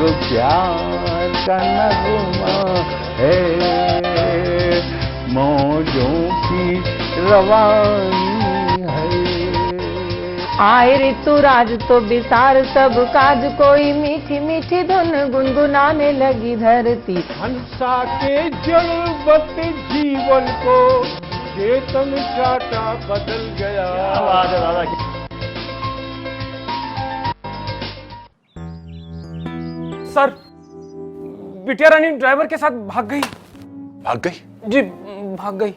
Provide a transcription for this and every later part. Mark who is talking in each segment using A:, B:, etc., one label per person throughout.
A: प्यार का नगमा है, मौजों की रवानी है।
B: आए ऋतुराज तो बिसार सब काज, कोई मीठी मीठी धुन गुनगुनाने लगी धरती।
A: हंसा के जड़वत जीवन को चेतन चाटा बदल गया।
C: आवाज है दादा की।
D: सर, बिटिया रानी ड्राइवर के साथ भाग गई।
E: भाग गई?
D: जी, भाग गई।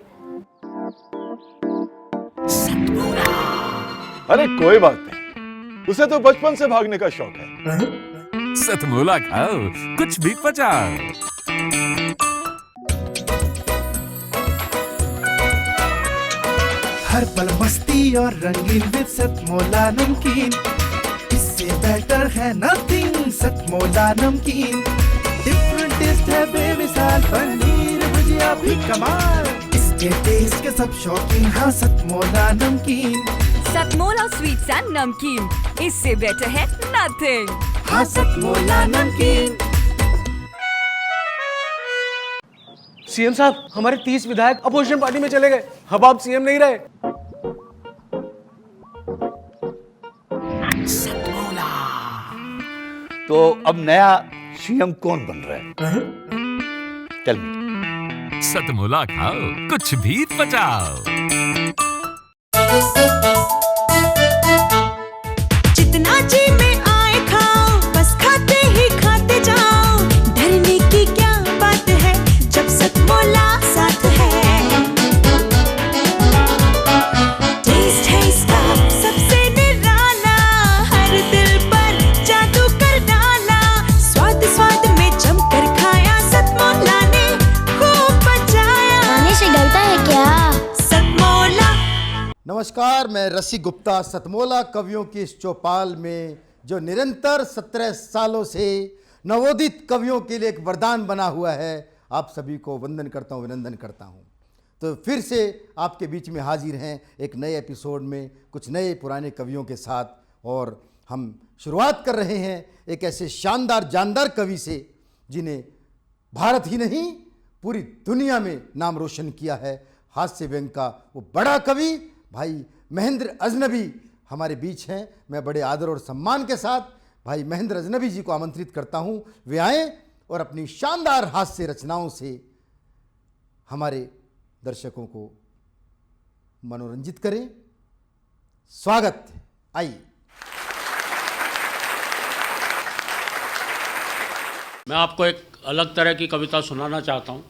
E: अरे कोई बात नहीं, उसे तो बचपन से भागने का शौक है।
F: सतमोला खाओ, कुछ भी पचाओ।
G: हर पल मस्ती और रंगीन विद सतमोला नमकीन, इससे बेटर है नथिंग। सतमोला नमकीन डिफरेंट टेस्ट है बेमिसाल, पनीर भुजिया भी कमाल, इसके टेस्ट के सब शौकीन। हाँ सतमोला नमकीन,
H: सतमोला स्वीट्स एंड नमकीन, इससे बेटर है नथिंग।
G: हाँ सतमोला नमकीन।
D: सीएम साहब, हमारे 30 विधायक अपोजिशन पार्टी में चले गए। अब आप सीएम नहीं रहे।
E: तो अब नया सीएम कौन बन रहा है? Tell me.
F: सतमोला खाओ, कुछ भी पचाओ।
H: जितना जी में आए खाओ, बस खाते ही खाते जाओ। डरने की क्या बात है जब सतमोला साथ है। टेस्ट है इसका सबसे निराला, हर दिल पर जादू कर डाला। स्वाद स्वाद में जमकर खाया, सतमोला ने खूब बचाया।
I: खाने से गलता है क्या?
H: सतमोला।
J: नमस्कार, मैं रसी गुप्ता सतमोला कवियों की इस चौपाल में, जो निरंतर 17 सालों से नवोदित कवियों के लिए एक वरदान बना हुआ है, आप सभी को वंदन करता हूँ, अभिनंदन करता हूँ। तो फिर से आपके बीच में हाजिर हैं एक नए एपिसोड में, कुछ नए पुराने कवियों के साथ। और हम शुरुआत कर रहे हैं एक ऐसे शानदार जानदार कवि से, जिन्हें भारत ही नहीं पूरी दुनिया में नाम रोशन किया है। हास्य व्यंग का वो बड़ा कवि भाई महेंद्र अजनबी हमारे बीच हैं। मैं बड़े आदर और सम्मान के साथ भाई महेंद्र अजनबी जी को आमंत्रित करता हूं, वे आएँ और अपनी शानदार हास्य रचनाओं से हमारे दर्शकों को मनोरंजित करें। स्वागत, आइए।
K: मैं आपको एक अलग तरह की कविता सुनाना चाहता हूँ।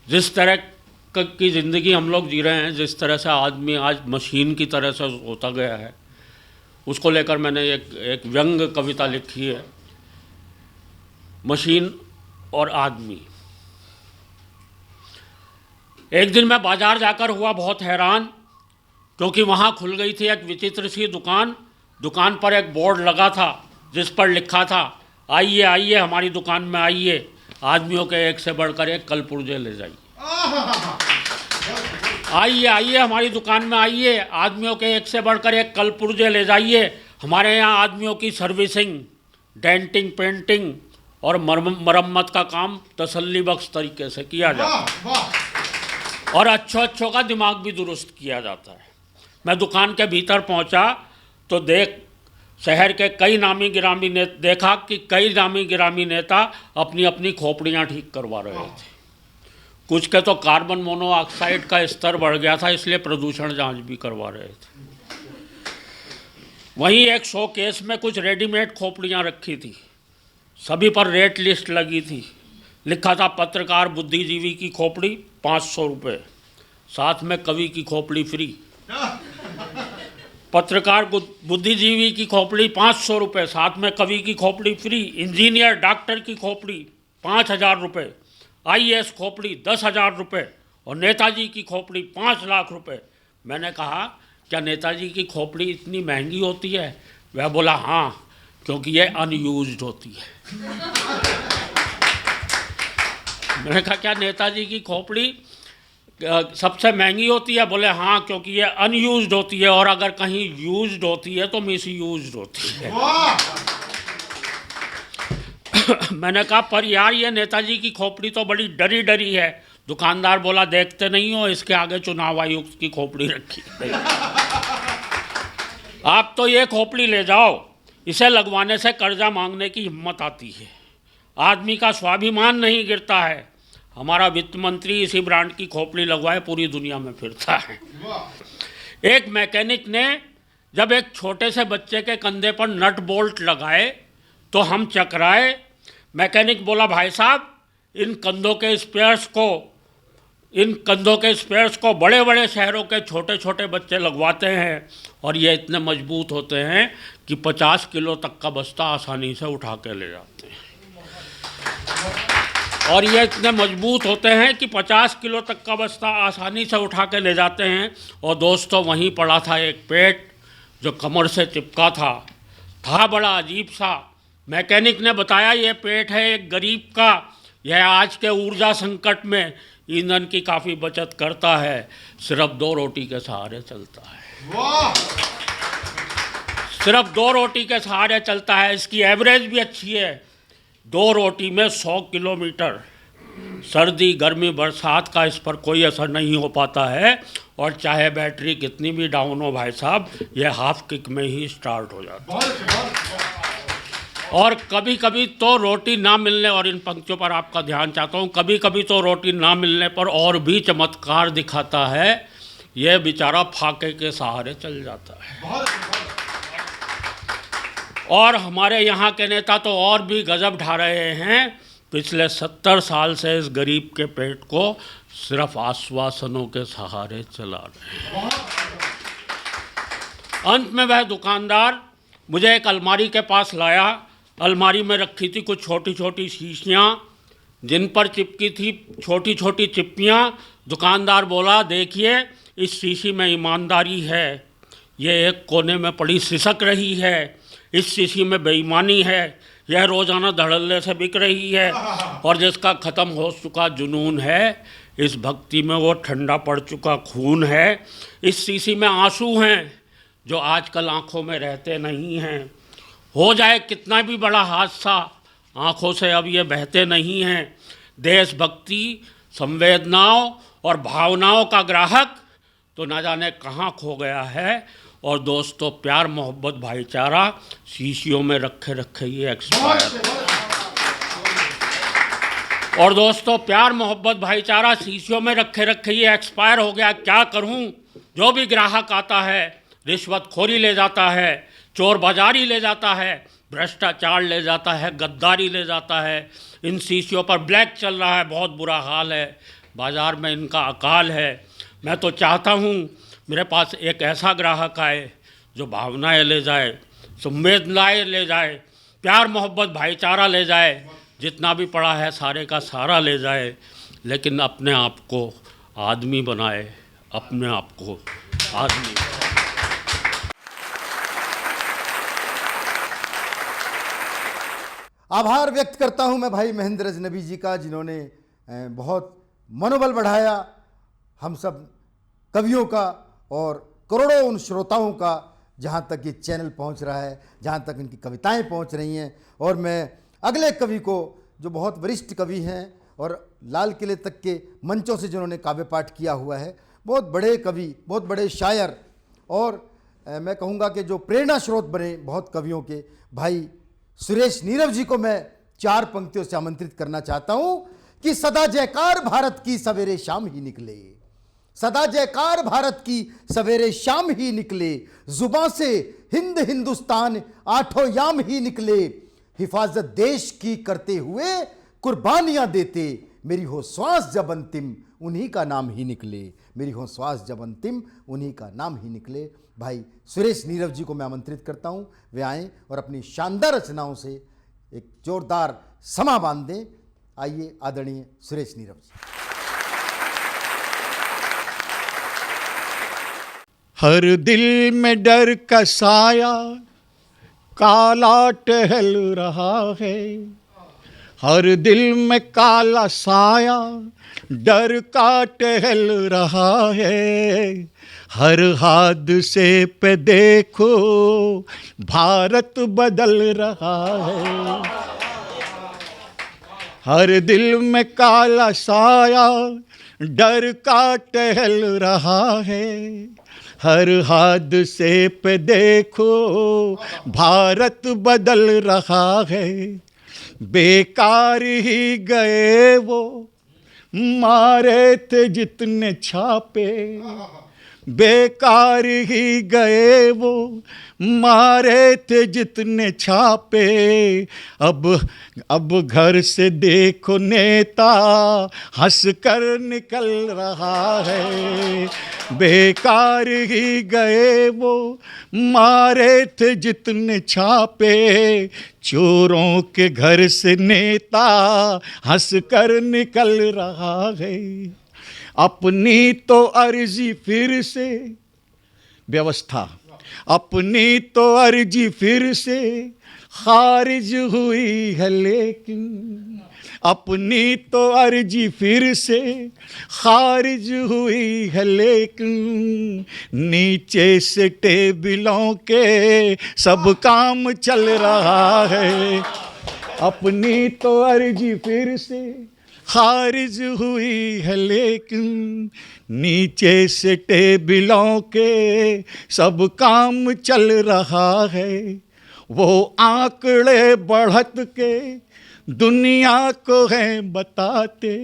K: जिस तरह की ज़िंदगी हम लोग जी रहे हैं, जिस तरह से आदमी आज मशीन की तरह से होता गया है, उसको लेकर मैंने एक व्यंग कविता लिखी है, मशीन और आदमी। एक दिन मैं बाज़ार जाकर हुआ बहुत हैरान, क्योंकि वहाँ खुल गई थी एक विचित्र सी दुकान। दुकान पर एक बोर्ड लगा था जिस पर लिखा था, आइए आइए हमारी दुकान में आइए, आदमियों के एक से बढ़कर एक कल पुर्जे ले जाइए। आइए आइए हमारी दुकान में आइए, आदमियों के एक से बढ़कर एक कल पुर्जे ले जाइए। हमारे यहाँ आदमियों की सर्विसिंग, डेंटिंग, पेंटिंग और मरम्मत का काम तसल्ली बख्श तरीके से किया जाता है और अच्छों का दिमाग भी दुरुस्त किया जाता है। मैं दुकान के भीतर पहुँचा तो शहर के कई नामी गिरामी देखा कि कई नामी गिरामी नेता अपनी अपनी खोपड़ियाँ ठीक करवा रहे थे। कुछ के तो कार्बन मोनोऑक्साइड का स्तर बढ़ गया था, इसलिए प्रदूषण जांच भी करवा रहे थे। वहीं एक शोकेस में कुछ रेडीमेड खोपड़ियाँ रखी थी, सभी पर रेट लिस्ट लगी थी। लिखा था पत्रकार बुद्धिजीवी की खोपड़ी 500 रुपये, साथ में कवि की खोपड़ी फ्री। पत्रकार बुद्धिजीवी की खोपड़ी 500 रुपये, साथ में कवि की खोपड़ी फ्री। इंजीनियर डॉक्टर की खोपड़ी 5000 रुपये, IAS खोपड़ी 10,000 रुपये और नेताजी की खोपड़ी 5 लाख रुपये। मैंने कहा, क्या नेताजी की खोपड़ी इतनी महंगी होती है? वह बोला, हाँ, क्योंकि ये अनयूज्ड होती है। मैंने कहा, क्या नेताजी की खोपड़ी सबसे महंगी होती है? बोले, हाँ, क्योंकि ये अनयूज्ड होती है और अगर कहीं यूज्ड होती है तो मिसयूज्ड होती है। मैंने कहा पर यार ये नेताजी की खोपड़ी तो बड़ी डरी डरी है। दुकानदार बोला देखते नहीं हो, इसके आगे चुनाव आयुक्त की खोपड़ी रखी है। आप तो ये खोपड़ी ले जाओ, इसे लगवाने से कर्जा मांगने की हिम्मत आती है, आदमी का स्वाभिमान नहीं गिरता है। हमारा वित्त मंत्री इसी ब्रांड की खोपड़ी लगवाए पूरी दुनिया में फिरता है। एक मैकेनिक ने जब एक छोटे से बच्चे के कंधे पर नट बोल्ट लगाए तो हम चकराए। मैकेनिक बोला भाई साहब इन कंधों के स्पेयर्स को बड़े बड़े शहरों के छोटे छोटे बच्चे लगवाते हैं और ये इतने मजबूत होते हैं कि 50 किलो तक का बस्ता आसानी से उठा के ले जाते हैं। और ये इतने मजबूत होते हैं कि 50 किलो तक का बस्ता आसानी से उठा के ले जाते हैं। और दोस्तों वहीं पड़ा था एक पेट जो कमर से चिपका था बड़ा अजीब सा। मैकेनिक ने बताया ये पेट है एक गरीब का, यह आज के ऊर्जा संकट में ईंधन की काफ़ी बचत करता है, सिर्फ 2 रोटी के सहारे चलता है। सिर्फ 2 रोटी के सहारे चलता है। इसकी एवरेज भी अच्छी है, 2 रोटी में 100 किलोमीटर। सर्दी गर्मी बरसात का इस पर कोई असर नहीं हो पाता है। और चाहे बैटरी कितनी भी डाउन हो भाई साहब, यह हाफ किक में ही स्टार्ट हो जाता है। और कभी कभी तो रोटी ना मिलने, और इन पंक्तियों पर आपका ध्यान चाहता हूँ, कभी कभी तो रोटी ना मिलने पर और भी चमत्कार दिखाता है। यह बेचारा फाके के सहारे चल जाता है। और हमारे यहाँ के नेता तो और भी गजब ढा रहे हैं। पिछले 70 साल से इस गरीब के पेट को सिर्फ आश्वासनों के सहारे चला रहे हैं। अंत में वह दुकानदार मुझे एक अलमारी के पास लाया। अलमारी में रखी थी कुछ छोटी छोटी शीशियाँ जिन पर चिपकी थी छोटी छोटी चिप्पियाँ। दुकानदार बोला देखिए इस शीशी में ईमानदारी है, ये एक कोने में पड़ी सिसक रही है। इस शीशी में बेईमानी है, यह रोज़ाना धड़ल्ले से बिक रही है। और जिसका ख़त्म हो चुका जुनून है, इस भक्ति में वो ठंडा पड़ चुका खून है। इस शीशी में आंसू हैं जो आजकल आँखों में रहते नहीं हैं। हो जाए कितना भी बड़ा हादसा, आँखों से अब ये बहते नहीं हैं। देशभक्ति, संवेदनाओं और भावनाओं का ग्राहक तो न जाने कहाँ खो गया है। और दोस्तों प्यार मोहब्बत भाईचारा शीशियों में रखे रखे ये एक्सपायर। और दोस्तों प्यार मोहब्बत भाईचारा शीशियों में रखे रखे ये एक्सपायर हो गया। क्या करूं, जो भी ग्राहक आता है रिश्वतखोरी ले जाता है, चोर बाजारी ले जाता है, भ्रष्टाचार ले जाता है, गद्दारी ले जाता है। इन शीशियों पर ब्लैक चल रहा है, बहुत बुरा हाल है। बाज़ार में इनका अकाल है। मैं तो चाहता हूँ मेरे पास एक ऐसा ग्राहक आए जो भावनाएं ले जाए, संवेदनाएं ले जाए, प्यार मोहब्बत भाईचारा ले जाए, जितना भी पड़ा है सारे का सारा ले जाए, लेकिन अपने आप को आदमी बनाए, अपने आप को आदमी बनाए।
J: आभार व्यक्त करता हूं मैं भाई महेंद्र अजनबी जी का, जिन्होंने बहुत मनोबल बढ़ाया हम सब कवियों का और करोड़ों उन श्रोताओं का जहां तक ये चैनल पहुंच रहा है, जहां तक इनकी कविताएं पहुंच रही हैं। और मैं अगले कवि को, जो बहुत वरिष्ठ कवि हैं और लाल किले तक के मंचों से जिन्होंने काव्य पाठ किया हुआ है, बहुत बड़े कवि, बहुत बड़े शायर, और मैं कहूँगा कि जो प्रेरणा स्रोत बने बहुत कवियों के, भाई सुरेश नीरव जी को मैं 4 पंक्तियों से आमंत्रित करना चाहता हूं कि सदा जयकार भारत की सवेरे शाम ही निकले, सदा जयकार भारत की सवेरे शाम ही निकले, जुबां से हिंद हिंदुस्तान 8 याम ही निकले, हिफाजत देश की करते हुए कुर्बानियां देते, मेरी हो श्वास जब अंतिम उन्हीं का नाम ही निकले, मेरी हो श्वास जब अंतिम उन्हीं का नाम ही निकले। भाई सुरेश नीरव जी को मैं आमंत्रित करता हूं, वे आएँ और अपनी शानदार रचनाओं से एक जोरदार समा बांध दें। आइए आदरणीय सुरेश नीरव जी।
C: हर दिल में डर का साया काला टहल रहा है, हर दिल में काला साया डर का टहल रहा है, हर हादसे पे देखो भारत बदल रहा है, हर दिल में काला साया डर का टहल रहा है, हर हादसे पे देखो भारत बदल रहा है। बेकार ही गए वो मारे थे जितने छापे, बेकार ही गए वो मारे थे जितने छापे। अब घर से देखो नेता हंस कर निकल रहा है, बेकार ही गए वो मारे थे जितने छापे। चोरों के घर से नेता हंस कर निकल रहा है। अपनी तो अर्जी फिर से व्यवस्था, अपनी तो अर्जी फिर से खारिज हुई है, लेकिन अपनी तो अर्जी फिर से खारिज हुई है, लेकिन नीचे से टेबलों के सब काम चल रहा है। अपनी तो अर्जी फिर से खारिज हुई है, लेकिन नीचे से टेबलों के सब काम चल रहा है। वो आंकड़े बढ़त के दुनिया को हैं बताते,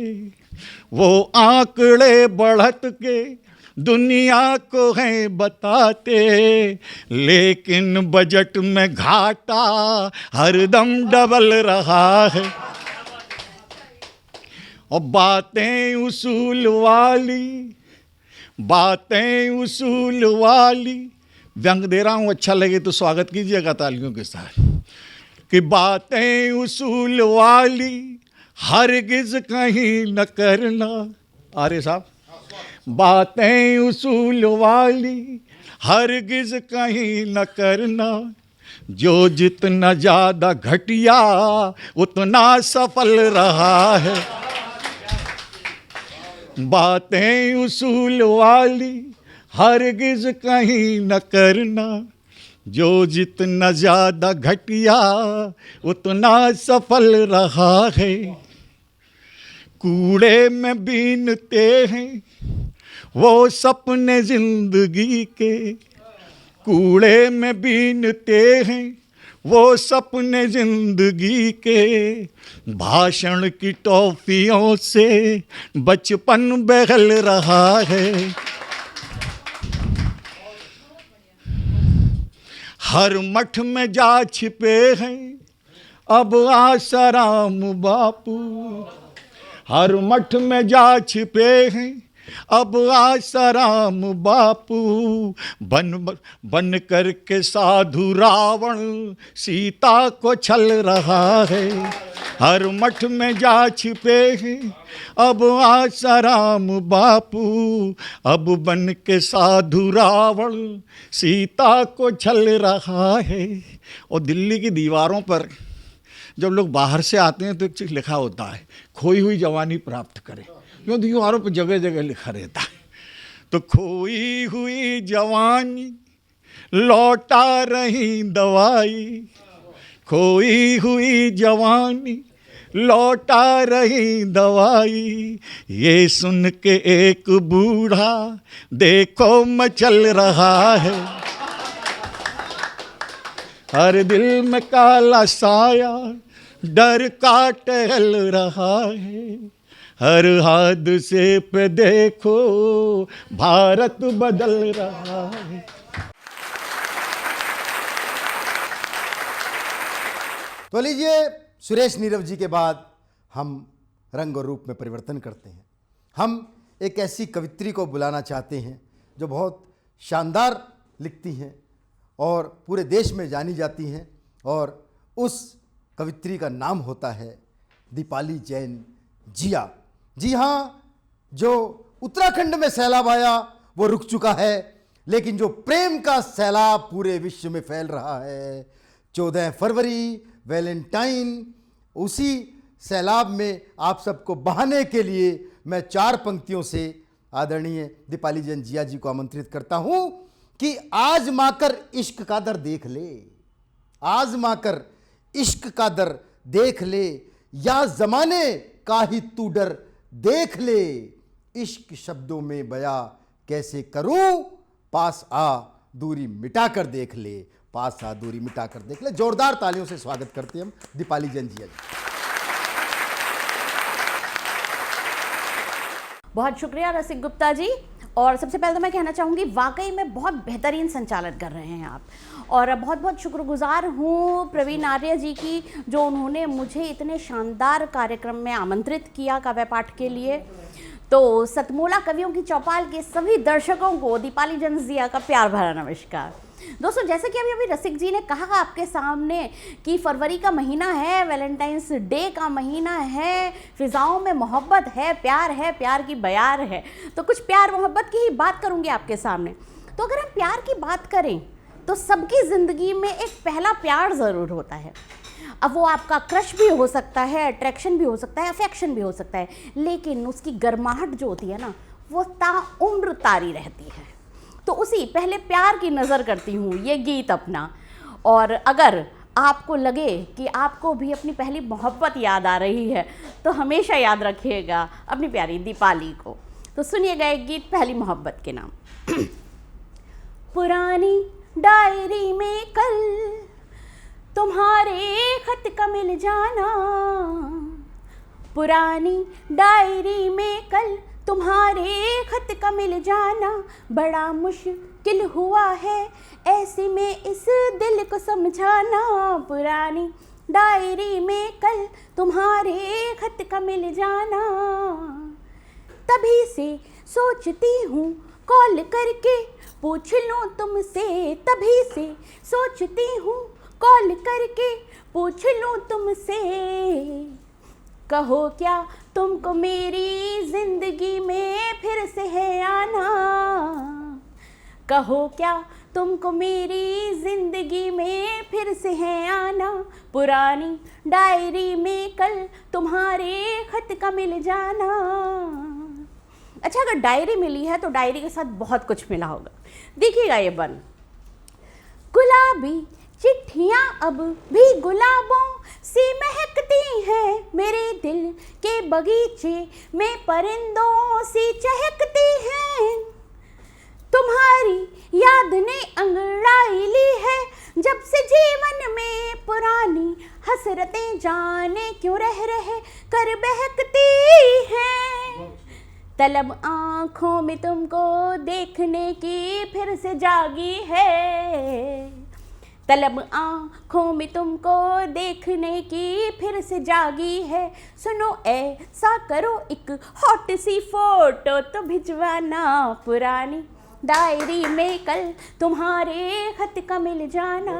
C: वो आंकड़े बढ़त के दुनिया को हैं बताते, लेकिन बजट में घाटा हरदम डबल रहा है। और बातें उसूल वाली, बातें उसूल वाली, व्यंग दे रहा हूँ, अच्छा लगे तो स्वागत कीजिएगा तालियों के साथ। कि बातें उसूल वाली हरगिज कहीं न करना, आर्य साहब, बातें उसूल वाली हरगिज कहीं न करना, जो जितना ज़्यादा घटिया उतना सफल रहा है। बातें उसूल वाली हरगिज कहीं न करना, जो जितना ज़्यादा घटिया उतना सफल रहा है। कूड़े में बीनते हैं वो सपने जिंदगी के, कूड़े में बीनते हैं वो सपने जिंदगी के, भाषण की टॉफियों से बचपन बहल रहा है। हर मठ में जा छिपे हैं अब आसाराम बापू, हर मठ में जा छिपे हैं अब आसाराम बापू, बन करके साधु रावण सीता को छल रहा है। हर मठ में जा छिपे हैं अब आसाराम बापू, अब बन के साधु रावण सीता को छल रहा है। और दिल्ली की दीवारों पर जब लोग बाहर से आते हैं तो एक चीज़ लिखा होता है, खोई हुई जवानी प्राप्त करें, क्यों दीवारों पर जगह जगह लिखा रहता है। तो खोई हुई जवानी लौटा रही दवाई, खोई हुई जवानी लौटा रही दवाई, ये सुन के एक बूढ़ा देखो मचल रहा है। हर दिल में काला साया डर का टहल रहा है, हर हादसे पे देखो भारत बदल रहा है।
J: तो लीजिए, सुरेश नीरव जी के बाद हम रंग और रूप में परिवर्तन करते हैं। हम एक ऐसी कवित्री को बुलाना चाहते हैं जो बहुत शानदार लिखती हैं और पूरे देश में जानी जाती हैं, और उस कवित्री का नाम होता है दीपाली जैन जिया। जी हाँ, जो उत्तराखंड में सैलाब आया वो रुक चुका है, लेकिन जो प्रेम का सैलाब पूरे विश्व में फैल रहा है, 14 फरवरी वैलेंटाइन, उसी सैलाब में आप सबको बहाने के लिए मैं 4 पंक्तियों से आदरणीय दीपाली जैन जिया जी को आमंत्रित करता हूं कि आजमाकर इश्क का दर देख ले, आजमाकर इश्क का दर देख ले, या जमाने का ही तू डर देख ले, इश्क शब्दों में बयां कैसे करूं, पास आ दूरी मिटाकर देख ले, पास आ दूरी मिटाकर देख ले। जोरदार तालियों से स्वागत करते हैं हम दीपाली जैन जी।
I: बहुत शुक्रिया रसिक गुप्ता जी। और सबसे पहले तो मैं कहना चाहूँगी वाकई में बहुत बेहतरीन संचालन कर रहे हैं आप, और बहुत बहुत शुक्रगुजार हूँ प्रवीण आर्य जी की, जो उन्होंने मुझे इतने शानदार कार्यक्रम में आमंत्रित किया काव्य पाठ के लिए। तो सतमोला कवियों की चौपाल के सभी दर्शकों को दीपाली जंजिया का प्यार भरा नमस्कार। दोस्तों, जैसे कि अभी रसिक जी ने कहा आपके सामने कि फरवरी का महीना है, वैलेंटाइंस डे का महीना है, फिजाओं में मोहब्बत है, प्यार की बयार है, तो कुछ प्यार मोहब्बत की ही बात करूंगी आपके सामने। तो अगर हम प्यार की बात करें तो सबकी ज़िंदगी में एक पहला प्यार ज़रूर होता है। अब वो आपका क्रश भी हो सकता है, अट्रैक्शन भी हो सकता है, अफेक्शन भी हो सकता है, लेकिन उसकी गर्माहट जो होती है ना, वो ताउम्र तारी रहती है। तो उसी पहले प्यार की नज़र करती हूँ ये गीत अपना। और अगर आपको लगे कि आपको भी अपनी पहली मोहब्बत याद आ रही है तो हमेशा याद रखिएगा अपनी प्यारी दीपाली को। तो सुनिएगा एक गीत पहली मोहब्बत के नाम। पुरानी डायरी में कल तुम्हारे खत का मिल जाना, पुरानी डायरी में कल तुम्हारे खत का मिल जाना, बड़ा मुश्किल हुआ है ऐसे में इस दिल को समझाना, पुरानी डायरी में कल तुम्हारे खत का मिल जाना। तभी से सोचती हूँ कॉल करके पूछ लूँ तुमसे, तभी से सोचती हूँ कॉल करके पूछ लूँ तुमसे, कहो क्या तुमको मेरी जिंदगी में फिर से है आना, कहो क्या तुमको मेरी जिंदगी में फिर से है आना, पुरानी डायरी में कल तुम्हारे खत का मिल जाना। अच्छा, अगर डायरी मिली है तो डायरी के साथ बहुत कुछ मिला होगा। देखिएगा ये बन, गुलाबी चिट्ठियाँ अब भी गुलाबों सी महकती हैं, मेरे दिल के बगीचे में परिंदों सी चहकती हैं, तुम्हारी याद ने अंगड़ाई ली है जब से जीवन में, पुरानी हसरतें जाने क्यों रह कर बहकती हैं, तलब आँखों में तुमको देखने की फिर से जागी है, तलब आँखों में तुमको देखने की फिर से जागी है, सुनो ऐसा करो एक हॉट सी फोटो तो भिजवाना, पुरानी डायरी में कल तुम्हारे खत का मिल जाना।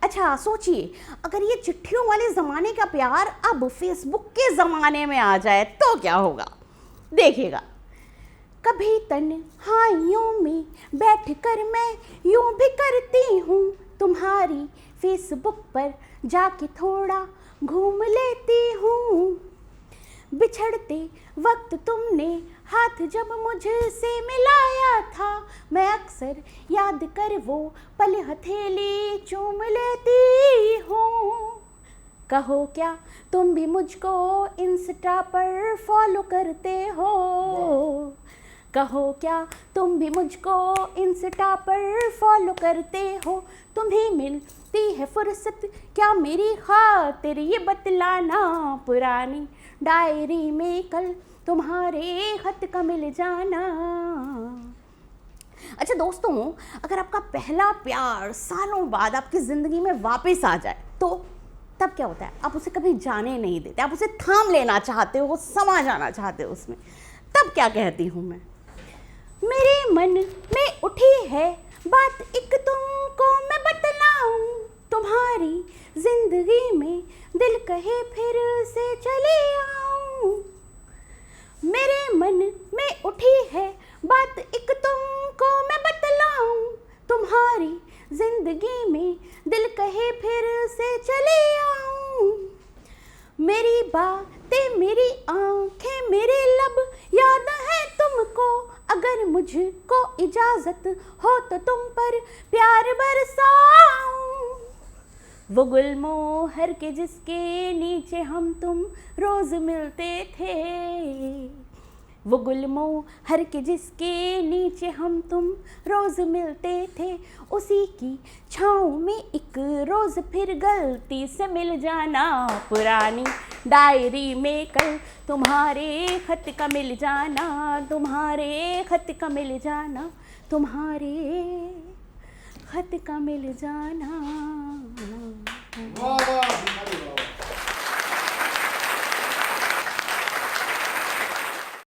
I: अच्छा सोचिए, अगर ये चिट्ठियों वाले ज़माने का प्यार अब फेसबुक के ज़माने में आ जाए तो क्या होगा। देखिएगा, कभी तन्हाइयों में बैठकर मैं यूं भी करती हूँ, तुम्हारी फेसबुक पर जाके थोड़ा घूम लेती हूँ, बिछड़ते वक्त तुमने हाथ जब मुझसे मिलाया था, मैं अक्सर याद कर वो पल हथेली चूम लेती हूँ, कहो क्या तुम भी मुझको इंस्टा पर फॉलो करते हो, कहो क्या तुम भी मुझको इंस्टा पर फॉलो करते हो, तुम्हें मिलती है फुर्सत क्या मेरी खातिर ये बतलाना, पुरानी डायरी में कल तुम्हारे खत का मिल जाना। अच्छा दोस्तों, अगर आपका पहला प्यार सालों बाद आपकी ज़िंदगी में वापस आ जाए तो तब क्या होता है? आप उसे कभी जाने नहीं देते, आप उसे थाम लेना चाहते हो, समा जाना चाहते हो उसमें। तब क्या कहती हूँ मैं, मेरे मन में उठी है बात एक तुमको मैं बतलाऊं, तुम्हारी जिंदगी में दिल कहे फिर से चले आऊं, मेरे मन में उठी है बात एक तुमको मैं बतलाऊं, तुम्हारी जिंदगी में दिल कहे फिर से चले आऊं, मेरी बातें मेरी आंखें मेरे लब याद है तुमको, अगर मुझको इजाजत हो तो तुम पर प्यार बरसाऊं, वो गुलमोहर के जिसके नीचे हम तुम रोज मिलते थे, वो गुलमोहर के जिसके नीचे हम तुम रोज मिलते थे, उसी की छाँव में एक रोज फिर गलती से मिल जाना, पुरानी डायरी में कल तुम्हारे खत का मिल जाना, तुम्हारे खत का मिल जाना, तुम्हारे खत का मिल जाना।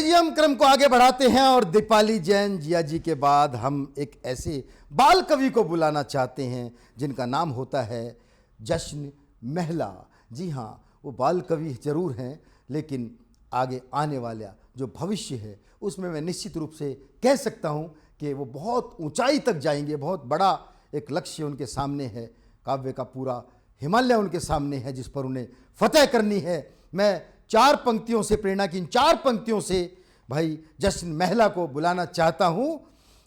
J: हम क्रम को आगे बढ़ाते हैं और दीपाली जैन जिया जी के बाद हम एक ऐसे बाल कवि को बुलाना चाहते हैं जिनका नाम होता है जश्न महिला। जी हाँ, वो बाल कवि जरूर हैं, लेकिन आगे आने वाला जो भविष्य है उसमें मैं निश्चित रूप से कह सकता हूँ कि वो बहुत ऊंचाई तक जाएंगे। बहुत बड़ा एक लक्ष्य उनके सामने है, काव्य का पूरा हिमालय उनके सामने है जिस पर उन्हें फतेह करनी है। मैं 4 पंक्तियों से, प्रेरणा की इन 4 पंक्तियों से भाई जश्न महिला को बुलाना चाहता हूं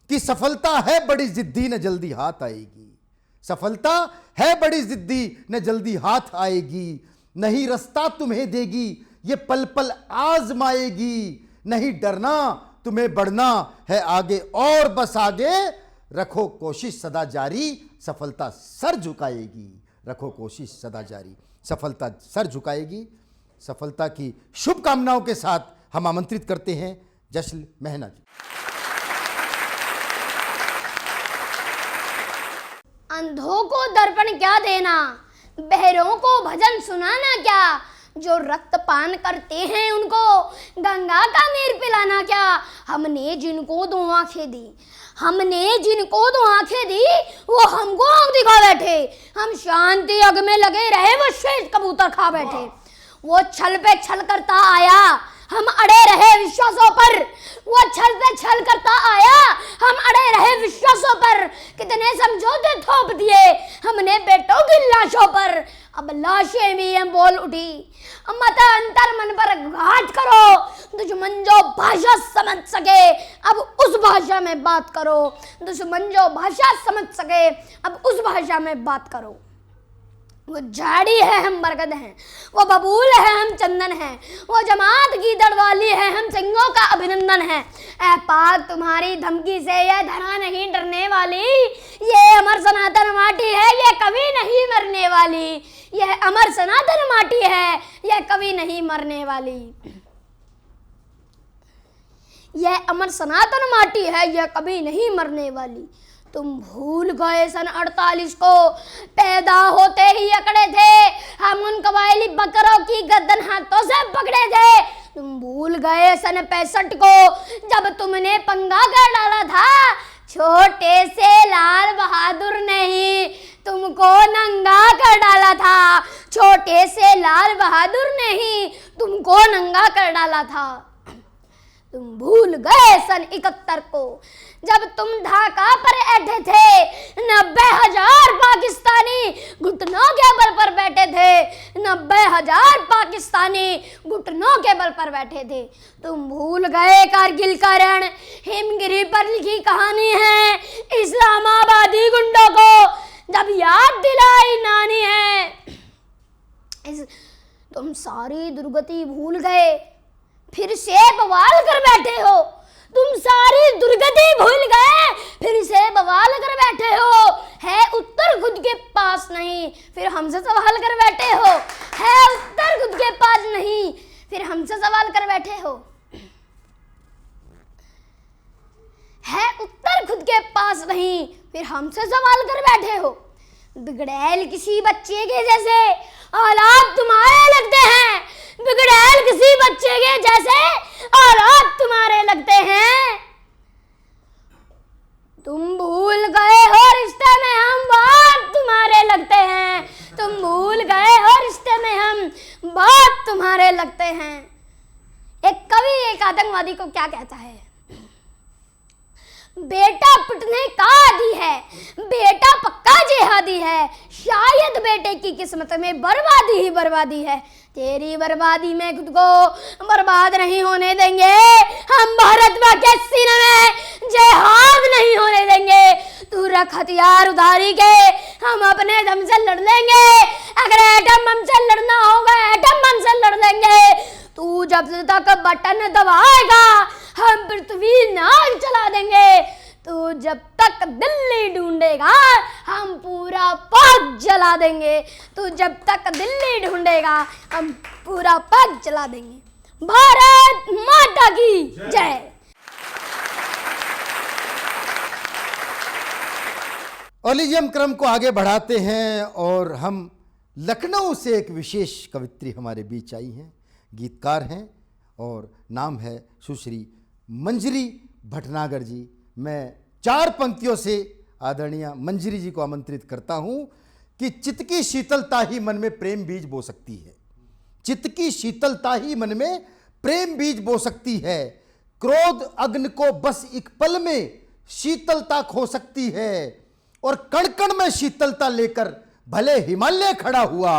J: कि सफलता है बड़ी जिद्दी न जल्दी हाथ आएगी, सफलता है बड़ी जिद्दी न जल्दी हाथ आएगी, नहीं रास्ता तुम्हें देगी ये पल पल आजमाएगी, नहीं डरना तुम्हें बढ़ना है आगे और बस आगे, रखो कोशिश सदा जारी सफलता सर झुकाएगी, रखो कोशिश सदा जारी सफलता सर झुकाएगी। सफलता की शुभकामनाओं के साथ हम आमंत्रित करते हैं जश्न महिला जी।
L: अंधों को दर्पण क्या देना, बहरों को भजन सुनाना क्या, जो रक्त पान करते हैं उनको गंगा का नीर पिलाना क्या। हमने जिनको 2 आंखें दी, हमने जिनको 2 आंखें दी वो हमको आंख दिखा बैठे, हम शांति अग में लगे रहे वो श्वेत कबूतर खा बैठे। वो छल पे छल करता आया हम अड़े रहे विश्वासों पर, वो छल पे छल करता आया हम अड़े रहे विश्वासों पर, कितने समझौते थोप दिए हमने बेटों की लाशों पर, अब लाशें भी हम बोल उठी मत अंतर मन पर घात करो, दुश्मन जो भाषा समझ सके अब उस भाषा में बात करो, दुश्मन जो भाषा समझ सके अब उस भाषा में बात करो। वो झाड़ी है हम बरगद हैं, वो बबूल है हम चंदन हैं, वो जमात की दड़वाली है हम सिंगों का अभिनंदन है। ऐ पाक तुम्हारी धमकी से यह धरा नहीं डरने वाली, ये अमर सनातन माटी है ये कभी नहीं मरने वाली, यह अमर सनातन माटी है यह कभी नहीं मरने वाली, यह अमर सनातन माटी है यह कभी नहीं मरने वाली। तुम भूल गए सन 48 को पैदा होते ही अकड़े थे हम उन कबायली बकरों की गर्दन हाथों से पकड़े थे, तुम भूल गए सन 65 को जब तुमने पंगा कर डाला था, छोटे से लाल बहादुर नहीं तुमको नंगा कर डाला था, छोटे से लाल बहादुर नहीं तुमको नंगा कर डाला था। तुम भूल गए सन 71 को जब तुम ढाका पर बैठे थे, 90,000 पाकिस्तानी घुटनों के बल पर बैठे थे, 90,000 पाकिस्तानी घुटनों के बल पर बैठे थे। तुम भूल गए कारगिल का रण हिमगिरी पर लिखी कहानी है इस्लामाबादी गुंडों को जब याद दिलाई नानी है। तुम सारी दुर्गति भूल गए फिर से बवाल कर बैठे हो, तुम सारी दुर्गति भूल गए फिर से बवाल कर बैठे हो, है उत्तर खुद के पास नहीं फिर हमसे सवाल कर बैठे हो, है उत्तर खुद के पास नहीं फिर हमसे सवाल कर बैठे हो, है उत्तर खुद के पास नहीं फिर हमसे सवाल कर बैठे हो। बिगड़ैल किसी बच्चे के जैसे औलाद तुम्हारे लगते हैं, बिगड़ैल किसी बच्चे के जैसे औलाद तुम्हारे लगते हैं। तुम भूल गए हो रिश्ते में हम बहुत तुम्हारे लगते हैं, तुम भूल गए हो रिश्ते में हम बहुत तुम्हारे लगते हैं। एक कवि एक आतंकवादी को क्या कहता है, बेटा पिटने का आदी है, बेटा पक्का जिहादी है, शायद बेटे की किस्मत में बर्बादी ही बर्बादी है, तेरी बर्बादी में खुद को बर्बाद नहीं होने देंगे, हम भारत मां के सीने में जिहाद नहीं होने देंगे। तू रख हथियार उधारी के हम अपने दम से लड़ लेंगे। अगर एटम बम से लड़ना होगा एटम बम से लड़ लेंगे। तू जब तक बटन दबाएगा हम पृथ्वी नाग चला देंगे। तू जब तक दिल्ली ढूंढेगा हम पूरा पाक जला देंगे। तू जब तक दिल्ली ढूंढेगा हम पूरा पाक जला देंगे। भारत माता की जय।
J: ओलिजियम क्रम को आगे बढ़ाते हैं और हम लखनऊ से एक विशेष कवित्री हमारे बीच आई हैं, गीतकार हैं और नाम है सुश्री मंजरी भटनागर जी। मैं 4 पंक्तियों से आदरणीय मंजरी जी को आमंत्रित करता हूं कि चित्त की शीतलता ही मन में प्रेम बीज बो सकती है। चित्त की शीतलता ही मन में प्रेम बीज बो सकती है। क्रोध अग्नि को बस एक पल में शीतलता खो सकती है। और कण कण में शीतलता लेकर भले हिमालय खड़ा हुआ,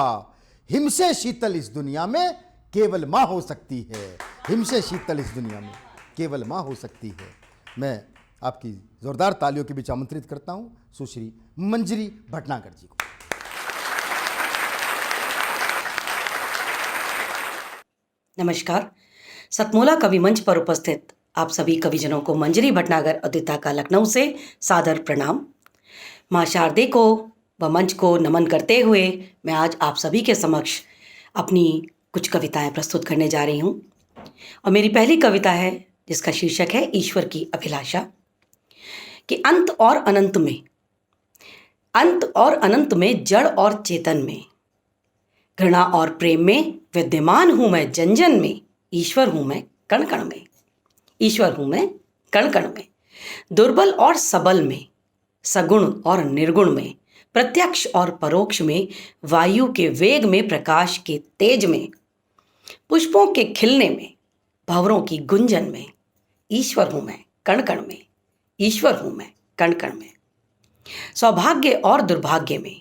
J: हिम से शीतल इस दुनिया में केवल मां हो सकती है। हिम से शीतल इस दुनिया में केवल मां हो सकती है। मैं आपकी जोरदार तालियों के बीच आमंत्रित करता हूं सुश्री मंजरी भटनागर जी को।
M: नमस्कार। सतमोला कवि मंच पर उपस्थित आप सभी कविजनों को मंजरी भटनागर अद्विता का लखनऊ से सादर प्रणाम। माँ शारदे को व मंच को नमन करते हुए मैं आज आप सभी के समक्ष अपनी कुछ कविताएं प्रस्तुत करने जा रही हूँ। और मेरी पहली कविता है जिसका शीर्षक है ईश्वर की अभिलाषा। कि अंत और अनंत में जड़ और चेतन में, घृणा और प्रेम में विद्यमान हूँ मैं जन जन में। ईश्वर हूँ मैं कण कण में, ईश्वर हूँ मैं कण कण में। दुर्बल और सबल में, सगुण और निर्गुण में, प्रत्यक्ष और परोक्ष में, वायु के वेग में, प्रकाश के तेज में, पुष्पों के खिलने में, भंवरों की गुंजन में। ईश्वर हूँ मैं कण कण में, ईश्वर हूँ मैं कण कण में। सौभाग्य और दुर्भाग्य में,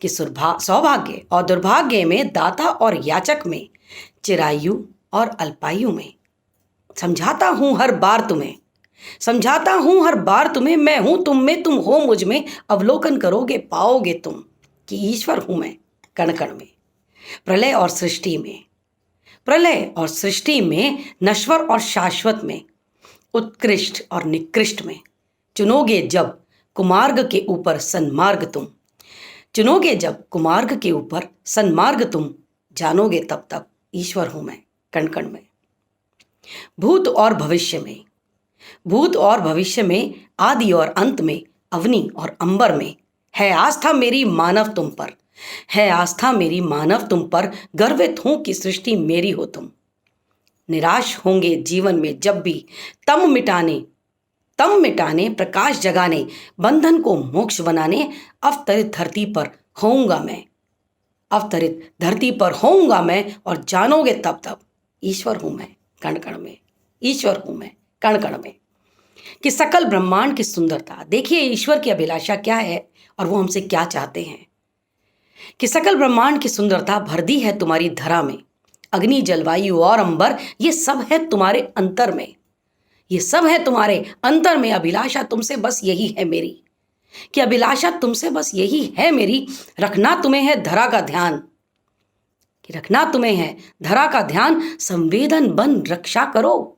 M: कि सौभाग्य और दुर्भाग्य में, दाता और याचक में, चिरायु और अल्पायु में। समझाता हूँ हर बार तुम्हें, समझाता हूं हर बार तुम्हें, मैं हूं तुम में, तुम हो मुझ में। अवलोकन करोगे पाओगे तुम कि ईश्वर हूं मैं कण कण में। प्रलय और सृष्टि में, प्रलय और सृष्टि में, नश्वर और शाश्वत में, उत्कृष्ट और निकृष्ट में। चुनोगे जब कुमार्ग के ऊपर सन्मार्ग तुम, चुनोगे जब कुमार्ग के ऊपर सन्मार्ग तुम, जानोगे तब तक ईश्वर हूं मैं कण कण में। भूत और भविष्य में, भूत और भविष्य में, आदि और अंत में, अवनी और अंबर में, है आस्था मेरी मानव तुम पर, है आस्था मेरी मानव तुम पर। गर्वित हूं कि सृष्टि मेरी हो तुम। निराश होंगे जीवन में जब भी, तम मिटाने प्रकाश जगाने, बंधन को मोक्ष बनाने, अवतरित धरती पर होऊंगा मैं, अवतरित धरती पर होऊंगा मैं। और जानोगे तब तब ईश्वर हूं मैं कण कण में, ईश्वर हूं मैं कण कण में। कि सकल ब्रह्मांड की सुंदरता, देखिए ईश्वर की अभिलाषा क्या है और वो हमसे क्या चाहते हैं। कि सकल ब्रह्मांड की सुंदरता भर दी है तुम्हारी धरा में। अग्नि जलवायु और अंबर ये सब है तुम्हारे अंतर में, ये सब है तुम्हारे अंतर में। अभिलाषा तुमसे बस यही है मेरी, कि अभिलाषा तुमसे बस यही है मेरी। रखना तुम्हें है धरा का ध्यान, कि रखना तुम्हें है धरा का ध्यान। संवेदन बन रक्षा करो,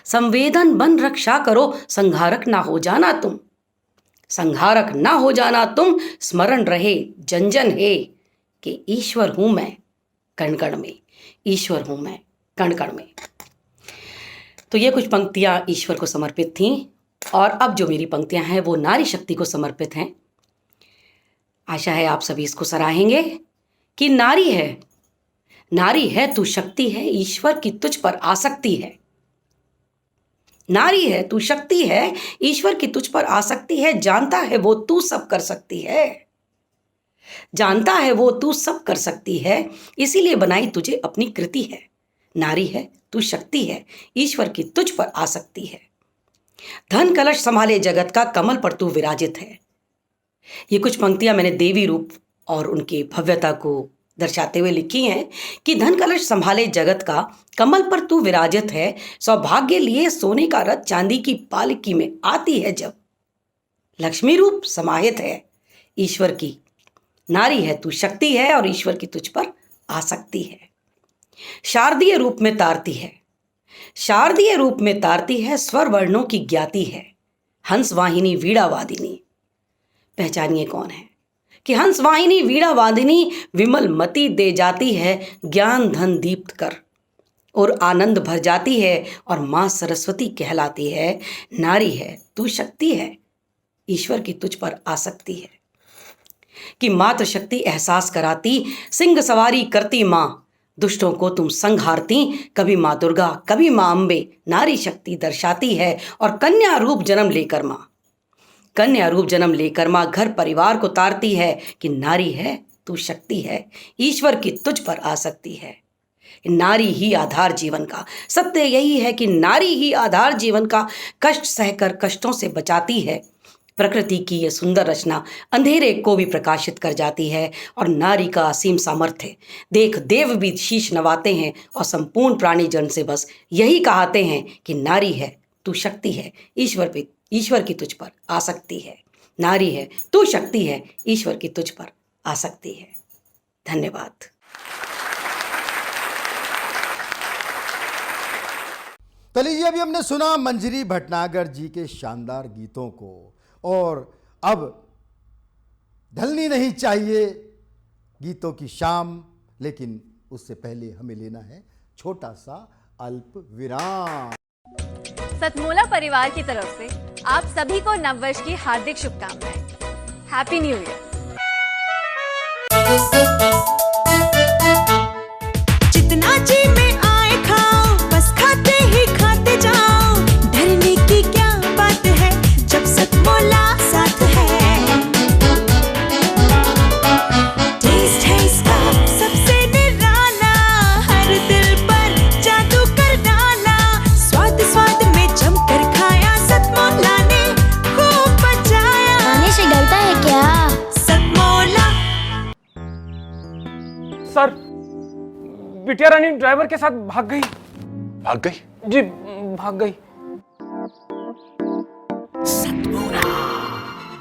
M: संवेदन बन रक्षा करो। संहारक ना हो जाना तुम, संहारक ना हो जाना तुम। स्मरण रहे जन जन है कि ईश्वर हूं मैं कण कण में, ईश्वर हूं मैं कण कण में। तो ये कुछ पंक्तियां ईश्वर को समर्पित थीं और अब जो मेरी पंक्तियां हैं वो नारी शक्ति को समर्पित हैं। आशा है आप सभी इसको सराहेंगे। कि नारी है, नारी है तू शक्ति है, ईश्वर की तुझ पर आसक्ति है। नारी है तू शक्ति है, ईश्वर की तुझ पर आसक्ति है। जानता है वो तू सब कर सकती है, जानता है वो तू सब कर सकती है, इसीलिए बनाई तुझे अपनी कृति है। नारी है तू शक्ति है, ईश्वर की तुझ पर आसक्ति है। धन कलश संभाले जगत का, कमल पर तू विराजित है। ये कुछ पंक्तियां मैंने देवी रूप और उनकी भव्यता को दर्शाते हुए लिखी हैं। कि धन कलश संभाले जगत का, कमल पर तू विराजित है। सौभाग्य लिए सोने का रथ चांदी की पालकी में आती है जब, लक्ष्मी रूप समाहित है ईश्वर की नारी है तू शक्ति है और ईश्वर की तुझ पर आसक्ति है। शारदीय रूप में तारती है, शारदीय रूप में तारती है, स्वर वर्णों की ज्ञाति है, हंस वाहिनी वीणा वादिनी। पहचानिए कौन है कि हंस वाहिनी वीणा वादिनी विमल मति दे जाती है, ज्ञान धन दीप्त कर और आनंद भर जाती है और माँ सरस्वती कहलाती है। नारी है तू शक्ति है, ईश्वर की तुझ पर आसक्ति है। कि मात्र शक्ति एहसास कराती, सिंह सवारी करती माँ, दुष्टों को तुम संहारती, कभी माँ दुर्गा कभी माँ अम्बे। नारी शक्ति दर्शाती है और कन्या रूप जन्म लेकर माँ, कन्या रूप जन्म लेकर माँ घर परिवार को तारती है। कि नारी है तू शक्ति है, ईश्वर की तुझ पर आसक्ति है। नारी ही आधार जीवन का, सत्य यही है कि नारी ही आधार जीवन का, कष्ट सहकर कष्टों से बचाती है। प्रकृति की ये सुंदर रचना अंधेरे को भी प्रकाशित कर जाती है और नारी का असीम सामर्थ्य देख देव भी शीश नवाते हैं और संपूर्ण प्राणी जन से बस यही कहते हैं कि नारी है तू शक्ति है, ईश्वर की तुझ पर आसक्ति है। नारी है तू शक्ति है, ईश्वर की तुझ पर आसक्ति है। धन्यवाद।
J: तो लीजिए, अभी हमने सुना मंजरी भटनागर जी के शानदार गीतों को, और अब ढलनी नहीं चाहिए गीतों की शाम, लेकिन उससे पहले हमें लेना है छोटा सा अल्प विराम।
N: सतमोला परिवार की तरफ से आप सभी को नववर्ष की हार्दिक शुभकामनाएं। Happy new year.
H: जितना जी में आए खाओ, बस खाते ही खाते जाओ, डरने की क्या बात है जब सतमोला साथ है। टेस्ट है इसका सबसे निराला, हर दिल पर जादू कर डाला, स्वाद स्वाद में जमकर खाया, सतमोला ने खूब बचाया।
L: खाने से गलता है क्या?
H: सतमोला।
D: सर, बिटिया रानी ड्राइवर के साथ भाग गई।
E: भाग गई?
D: जी भाग गई।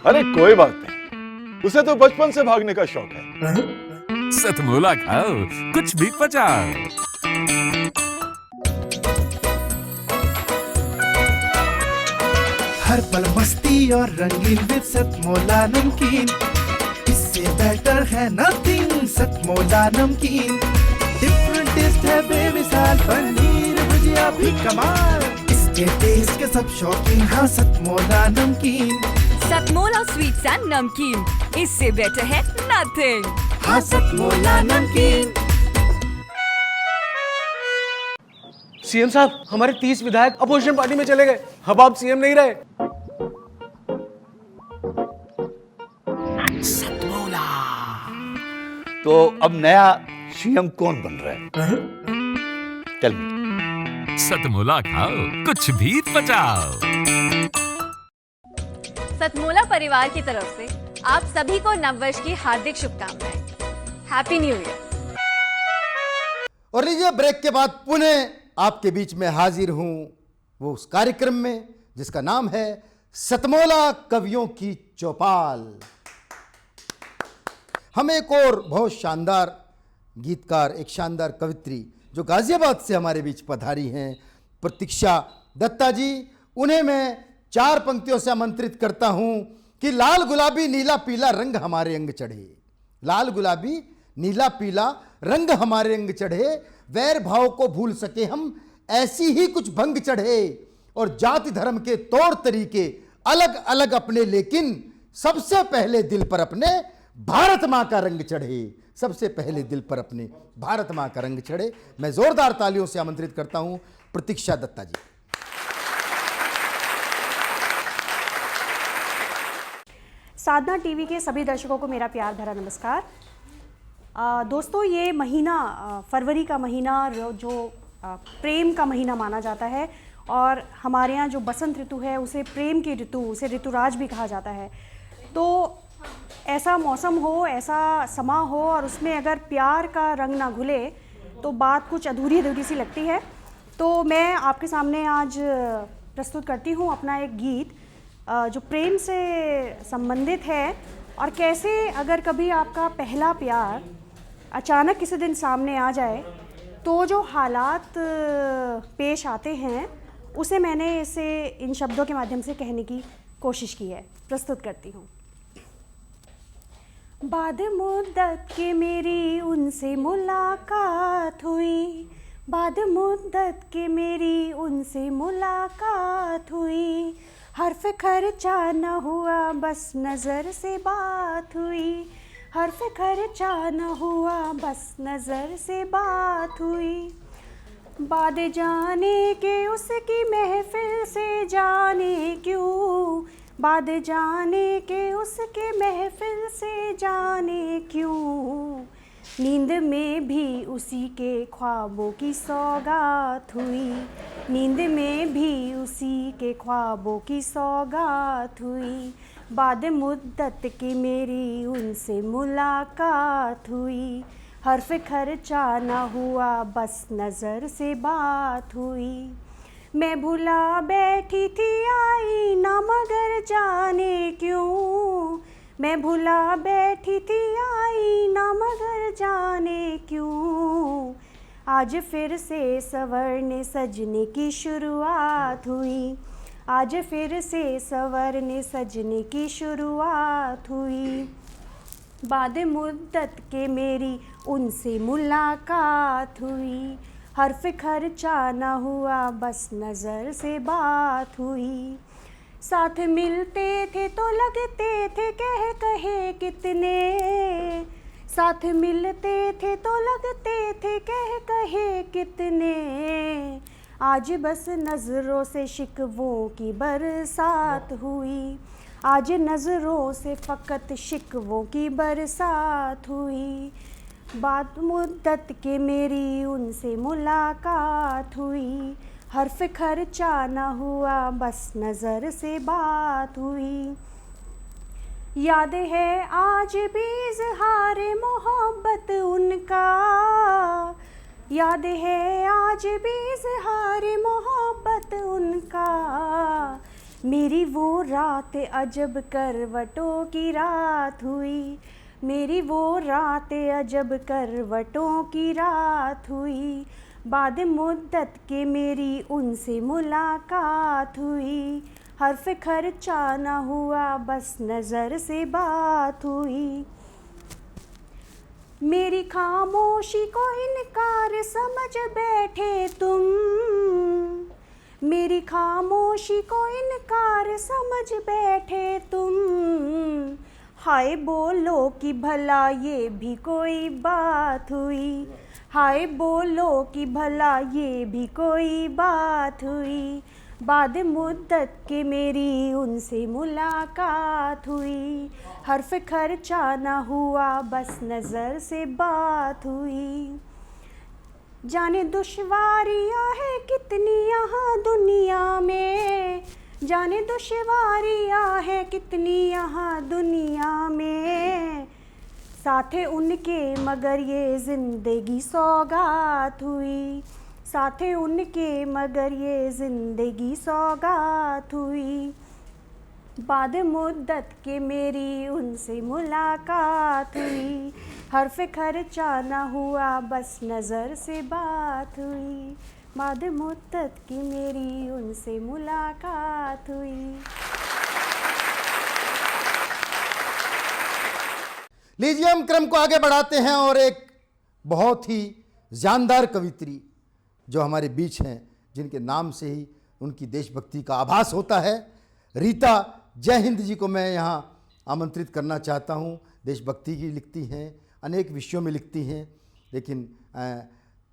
O: अरे कोई बात नहीं, उसे तो बचपन से भागने का शौक है।
F: सतमोला खाओ, कुछ भी पचाओ।
G: हर पल मस्ती और रंगीन विद सतमोला नमकीन, इससे बेटर है नथिंग। सतमोला नमकीन डिफरेंट टेस्ट है बेमिसाल, पनीर भुजिया भी कमाल, इसके टेस्ट के सब शौकीन। हाँ सतमोला नमकीन,
N: सतमोला स्वीट्स एंड नमकीन, इससे बेटर है नथिंग।
G: हाँ सतमोला नमकीन।
D: सीएम साहब, हमारे 30 विधायक अपोजिशन पार्टी में चले गए। अब आप सीएम नहीं रहे।
E: तो अब नया सीएम कौन बन रहा है? Tell me.
F: सतमोला खाओ, कुछ भी पचाओ।
N: सतमोला परिवार की तरफ से आप सभी को नववर्ष की हार्दिक शुभकामनाएं। Happy new year.
J: और लीजिए, ब्रेक के बाद पुनः आपके बीच में हाजिर हूं वो उस कार्यक्रम में जिसका नाम है सतमोला कवियों की चौपाल। हम एक और बहुत शानदार गीतकार, एक शानदार कवित्री जो गाजियाबाद से हमारे बीच पधारी हैं, प्रतीक्षा दत्ता जी, उन्हें मैं 4 पंक्तियों से आमंत्रित करता हूं कि लाल गुलाबी नीला पीला रंग हमारे अंग चढ़े, लाल गुलाबी नीला पीला रंग हमारे अंग चढ़े, वैर भाव को भूल सके हम ऐसी ही कुछ भंग चढ़े, और जाति धर्म के तौर तरीके अलग अलग अपने, लेकिन सबसे पहले दिल पर अपने भारत मां का रंग चढ़े, सबसे पहले दिल पर अपने भारत मां का रंग चढ़े। मैं जोरदार तालियों से आमंत्रित करता हूं प्रतीक्षा दत्ता जी।
P: साधना टीवी के सभी दर्शकों को मेरा प्यार भरा नमस्कार। दोस्तों, ये महीना फरवरी का महीना जो प्रेम का महीना माना जाता है, और हमारे यहाँ जो बसंत ऋतु है उसे प्रेम की ऋतु, उसे ऋतुराज भी कहा जाता है। तो ऐसा मौसम हो, ऐसा समा हो, और उसमें अगर प्यार का रंग ना घुले तो बात कुछ अधूरी अधूरी सी लगती है। तो मैं आपके सामने आज प्रस्तुत करती हूँ अपना एक गीत जो प्रेम से संबंधित है, और कैसे अगर कभी आपका पहला प्यार अचानक किसी दिन सामने आ जाए तो जो हालात पेश आते हैं उसे मैंने इसे इन शब्दों के माध्यम से कहने की कोशिश की है। प्रस्तुत करती हूँ। बाद मुद्दत के मेरी उनसे मुलाकात हुई, बाद मुद्दत के मेरी उनसे मुलाकात हुई, हर्फ खर्चा न हुआ बस नज़र से बात हुई, हर्फ खर्चा न हुआ बस नज़र से बात हुई। बाद जाने के उसकी महफिल से जाने क्यों, बाद जाने के उसके महफिल से जाने क्यों, नींद में भी उसी के ख्वाबों की सौगात हुई, नींद में भी उसी के ख्वाबों की सौगात हुई। बाद मुद्दत की मेरी उनसे मुलाकात हुई, हर्फ खर्चा ना हुआ बस नज़र से बात हुई। मैं भुला बैठी थी आई ना मगर जाने क्यों, मैं भुला बैठी थी आई ना मगर जाने क्यों, आज फिर से संवरने सजने की शुरुआत हुई, आज फिर से संवरने सजने की शुरुआत हुई। बाद मुद्दत के मेरी उनसे मुलाकात हुई, हर्फ खर्चा ना हुआ बस नज़र से बात हुई। साथ मिलते थे तो लगते थे कह कहे कितने, साथ मिलते थे तो लगते थे कह कहे कितने, आज बस नज़रों से शिकवों की बरसात हुई, आज नज़रों से फ़कत शिकवों की बरसात हुई। बाद मुद्दत के मेरी उनसे मुलाकात हुई, हर्फ खर्चा ना हुआ बस नज़र से बात हुई। याद है आज भी इज़हार मोहब्बत उनका, याद है आज भी इज़हार मोहब्बत उनका, मेरी वो रात अजब करवटों की रात हुई, मेरी वो रात अजब करवटों की रात हुई। बाद मुद्दत के मेरी उनसे मुलाकात हुई, हर्फ खर्चा ना हुआ बस नज़र से बात हुई। मेरी खामोशी को इनकार समझ बैठे तुम, मेरी खामोशी को इनकार समझ बैठे तुम, हाय बोलो कि भला ये भी कोई बात हुई, हाय बोलो कि भला ये भी कोई बात हुई। बाद मुद्दत के मेरी उनसे मुलाकात हुई, हर्फ खर्चा ना हुआ बस नज़र से बात हुई। जाने दुश्वारियाँ है कितनी यहाँ दुनिया में, जाने दुश्वारियाँ है कितनी यहाँ दुनिया में, साथे उनके मगर ये ज़िंदगी सौगात हुई, साथे उनके मगर ये ज़िंदगी सौगात हुई। बाद मुद्दत के मेरी उनसे मुलाकात हुई, हर्फ खर्चा ना हुआ बस नज़र से बात हुई। बाद मुद्दत की मेरी उनसे मुलाकात हुई।
J: लीजिए हम क्रम को आगे बढ़ाते हैं और एक बहुत ही जानदार कवित्री जो हमारे बीच हैं, जिनके नाम से ही उनकी देशभक्ति का आभास होता है, रीता जय हिंद जी को मैं यहाँ आमंत्रित करना चाहता हूँ। देशभक्ति की लिखती हैं, अनेक विषयों में लिखती हैं, लेकिन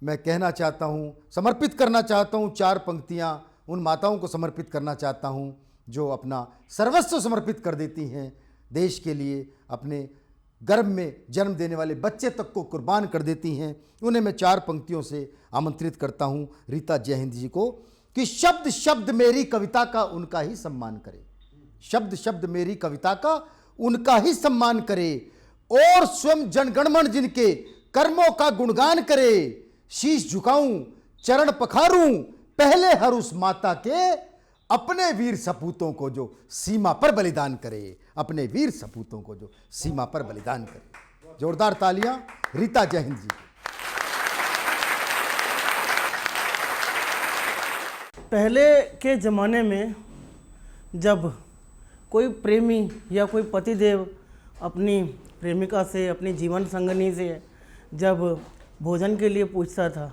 J: मैं कहना चाहता हूँ, समर्पित करना चाहता हूँ, 4 पंक्तियाँ उन माताओं को समर्पित करना चाहता हूँ जो अपना सर्वस्व समर्पित कर देती हैं देश के लिए, अपने गर्भ में जन्म देने वाले बच्चे तक को कुर्बान कर देती हैं। उन्हें मैं 4 पंक्तियों से आमंत्रित करता हूँ रीता जय हिंद जी को कि शब्द शब्द मेरी कविता का उनका ही सम्मान करे, शब्द शब्द मेरी कविता का उनका ही सम्मान करे, और स्वयं जनगणमन जिनके कर्मों का गुणगान करे, शीश झुकाऊं चरण पखारूं पहले हर उस माता के अपने वीर सपूतों को जो सीमा पर बलिदान करे, अपने वीर सपूतों को जो सीमा पर बलिदान करे। जोरदार तालियां रीता जैन जी।
Q: पहले के ज़माने में जब कोई प्रेमी या कोई पतिदेव अपनी प्रेमिका से, अपनी जीवन संगनी से जब भोजन के लिए पूछता था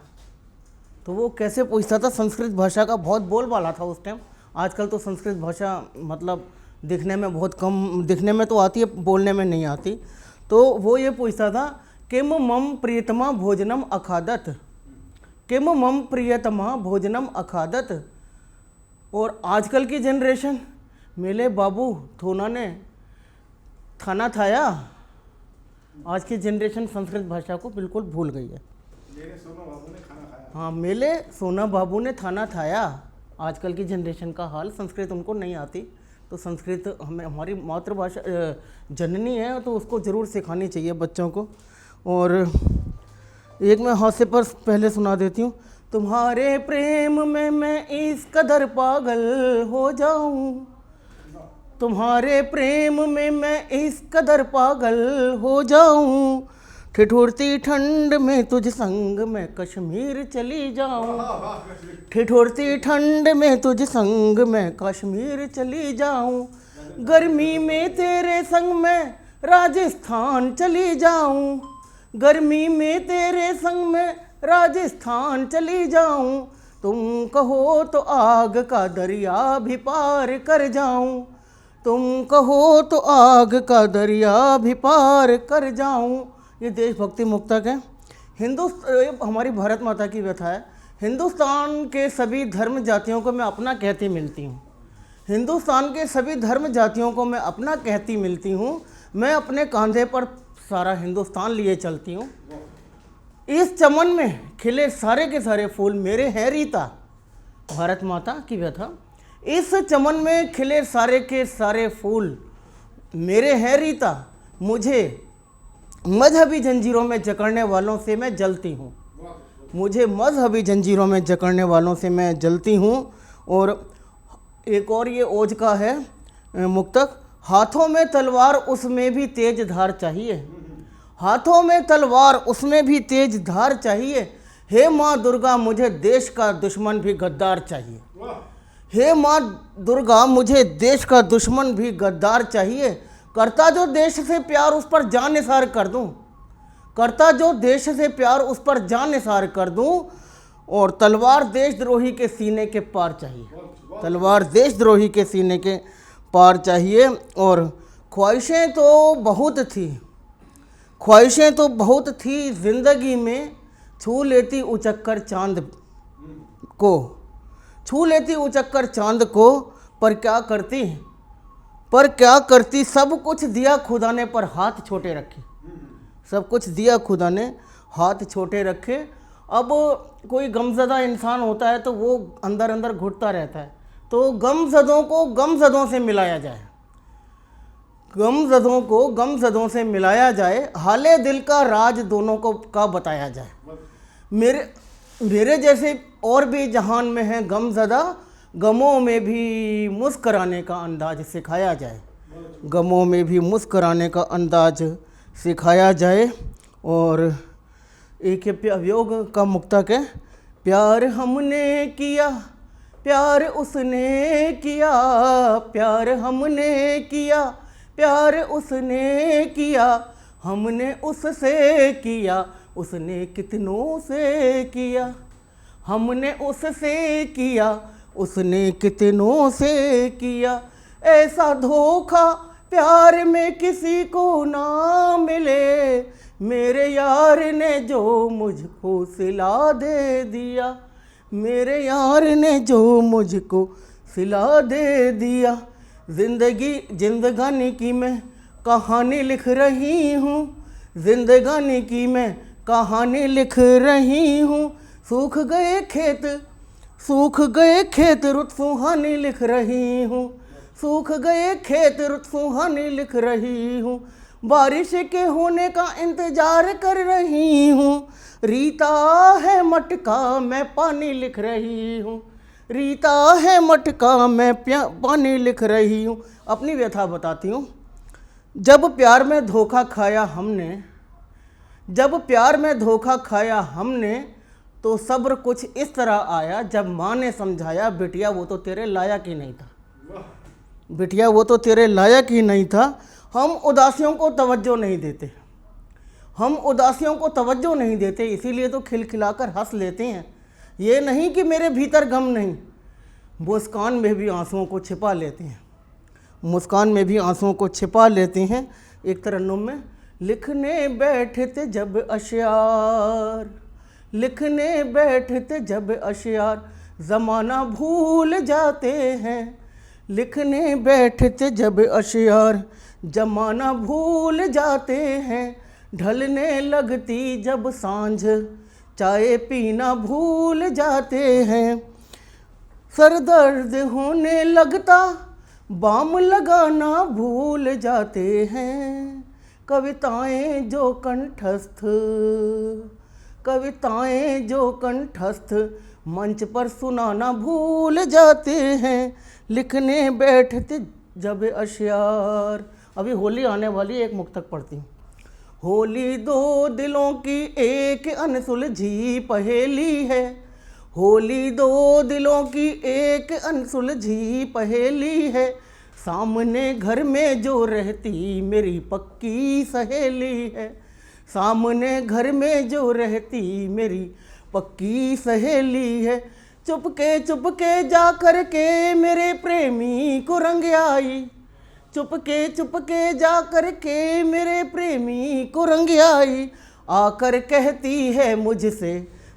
Q: तो वो कैसे पूछता था? संस्कृत भाषा का बहुत बोलबाला था उस टाइम। आजकल तो संस्कृत भाषा मतलब दिखने में बहुत कम, दिखने में तो आती है, बोलने में नहीं आती। तो वो ये पूछता था किम मम प्रियतमा भोजनम अखादत, किम मम प्रियतमा भोजनम अखादत। और आजकल की जनरेशन मेले बाबू थोना ने खाना खाया। आज की जनरेशन संस्कृत भाषा को बिल्कुल भूल गई है। हाँ, मेले सोना बाबू ने खाना खाया। आजकल की जनरेशन का हाल, संस्कृत उनको नहीं आती। तो संस्कृत हमें, हमारी मातृभाषा जननी है, तो उसको ज़रूर सिखानी चाहिए बच्चों को। और एक मैं हास्य पर पहले सुना देती हूँ। तुम्हारे प्रेम में मैं इस कदर पागल हो जाऊँ, तुम्हारे प्रेम में मैं इस कदर पागल हो जाऊँ, ठिठुरती ठंड में तुझ संग मैं कश्मीर चली जाऊँ, ठिठुरती ठंड में तुझ संग मैं कश्मीर चली जाऊँ, गर्मी में तेरे संग मैं राजस्थान चली जाऊँ, गर्मी में तेरे संग मैं राजस्थान चली जाऊँ, तुम कहो तो आग का दरिया भी पार कर जाऊँ, तुम कहो तो आग का दरिया भी पार कर जाऊँ। ये देशभक्ति मुक्तक है। हमारी भारत माता की व्यथा है। हिंदुस्तान के सभी धर्म जातियों को मैं अपना कहती मिलती हूँ, हिंदुस्तान के सभी धर्म जातियों को मैं अपना कहती मिलती हूँ। मैं अपने कंधे पर सारा हिंदुस्तान लिए चलती हूँ। इस चमन में खिले सारे के सारे फूल मेरे हैं रीता, भारत माता की व्यथा। इस चमन में खिले सारे के सारे फूल मेरे हैं रीता, मुझे मजहबी जंजीरों में जकड़ने वालों से मैं जलती हूँ, मुझे मजहबी जंजीरों में जकड़ने वालों से मैं जलती हूँ। और एक और ये ओज का है मुक्तक, हाथों में तलवार उसमें भी तेज धार चाहिए, हाथों में तलवार उसमें भी तेज धार चाहिए, हे माँ दुर्गा मुझे देश का दुश्मन भी गद्दार चाहिए, हे माँ दुर्गा मुझे देश का दुश्मन भी गद्दार चाहिए, करता जो देश से प्यार उस पर जान निसार कर दूं, करता जो देश से प्यार उस पर जान निसार कर दूं, और तलवार देशद्रोही के सीने के पार चाहिए, तलवार देशद्रोही के सीने के पार चाहिए। और ख्वाहिशें तो बहुत थी, ख्वाहिशें तो बहुत थी जिंदगी में, छू लेती उचक्कर चांद को, छू लेती उचक्कर चांद को, पर क्या करती, पर क्या करती, सब कुछ दिया खुदा ने पर हाथ छोटे रखे, सब कुछ दिया खुदा ने हाथ छोटे रखे। अब कोई गमज़दा इंसान होता है तो वो अंदर अंदर घुटता रहता है, तो गमज़दों को गमज़दों से मिलाया जाए, गमज़दों को गमज़दों से मिलाया जाए, हाले दिल का राज दोनों को का बताया जाए। मेरे जैसे और भी जहान में है गमज़दा, गमों में भी मुस्कराने का अंदाज सिखाया जाए, गमों में भी मुस्कराने का अंदाज सिखाया जाए। और एक वियोग का मुक्तक है, प्यार हमने किया प्यार उसने किया, प्यार हमने किया प्यार उसने किया, हमने उससे किया उसने कितनों से किया, हमने उससे किया उसने कितनों से किया, ऐसा धोखा प्यार में किसी को ना मिले, मेरे यार ने जो मुझको सिला दे दिया, मेरे यार ने जो मुझको सिला दे दिया। जिंदगानी की मैं कहानी लिख रही हूँ, जिंदगानी की मैं कहानी लिख रही हूँ, सूख गए खेत रुत सुहानी लिख रही हूँ, सूख गए खेत रुत सुहानी लिख रही हूँ, बारिश के होने का इंतजार कर रही हूँ, रीता है मटका मैं पानी लिख रही हूँ, रीता है मटका मैं पानी लिख रही हूँ। अपनी व्यथा बताती हूँ। जब प्यार में धोखा खाया हमने, जब प्यार में धोखा खाया हमने, तो सब्र कुछ इस तरह आया जब माँ ने समझाया, बिटिया वो तो तेरे लायक ही नहीं था, बिटिया वो तो तेरे लायक ही नहीं था। हम उदासियों को तवज्जो नहीं देते, हम उदासियों को तवज्जो नहीं देते, इसीलिए तो खिलखिलाकर हंस लेते हैं। ये नहीं कि मेरे भीतर गम नहीं, मुस्कान में भी आंसुओं को छिपा लेते हैं, मुस्कान में भी आंसुओं को छिपा लेते हैं। एक तरन्नुम में, लिखने बैठते जब अशयार, लिखने बैठते जब अशयार, ज़माना भूल जाते हैं। लिखने बैठते जब अशयार, ज़माना भूल जाते हैं। ढलने लगती जब सांझ, चाय पीना भूल जाते हैं। सर दर्द होने लगता, बाम लगाना भूल जाते हैं। कविताएं जो कंठस्थ, कविताएं जो कंठस्थ, मंच पर सुनाना भूल जाते हैं। लिखने बैठते जब अशयार। अभी होली आने वाली, एक मुक्तक पढ़ती हूँ। होली दो दिलों की एक अनसुलझी पहेली है, होली दो दिलों की एक अनसुलझी पहेली है। सामने घर में जो रहती मेरी पक्की सहेली है, सामने घर में जो रहती मेरी पक्की सहेली है। चुपके चुपके जा कर के मेरे प्रेमी को रंग आई, चुपके चुपके जा कर के मेरे प्रेमी को रंग आई। आकर कहती है मुझसे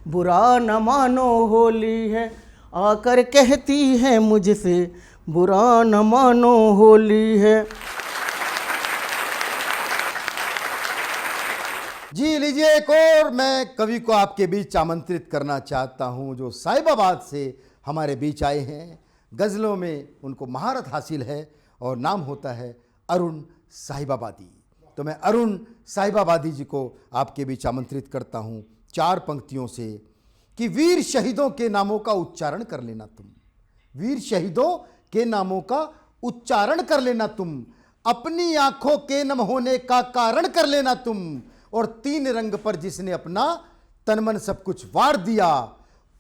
Q: बुरा न मानो होली है, आकर कहती है मुझसे बुरा न मानो होली है।
J: जी लीजिए एक और मैं कवि को आपके बीच आमंत्रित करना चाहता हूं, जो साहिबाबाद से हमारे बीच आए हैं। गज़लों में उनको महारत हासिल है और नाम होता है अरुण साहिबाबादी। तो मैं अरुण साहिबाबादी जी को आपके बीच आमंत्रित करता हूं 4 पंक्तियों से कि वीर शहीदों के नामों का उच्चारण कर लेना तुम, वीर शहीदों के नामों का उच्चारण कर लेना तुम, अपनी आंखों के नम होने का कारण कर लेना तुम, और 3 रंग पर जिसने अपना तन मन सब कुछ वार दिया,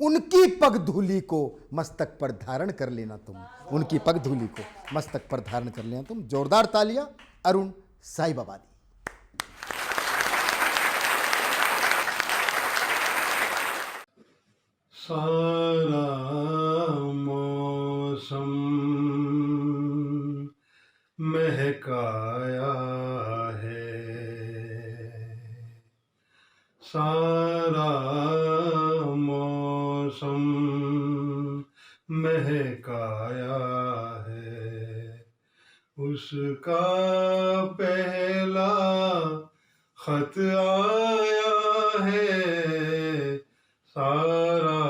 J: उनकी पग धूली को मस्तक पर धारण कर लेना तुम, उनकी पग धूली को मस्तक पर धारण कर लेना तुम। जोरदार तालियां अरुण साहिबाबादी।
A: सारा मौसम महकाया है, सारा मौसम महकाया है, उसका पहला खत आया है। सारा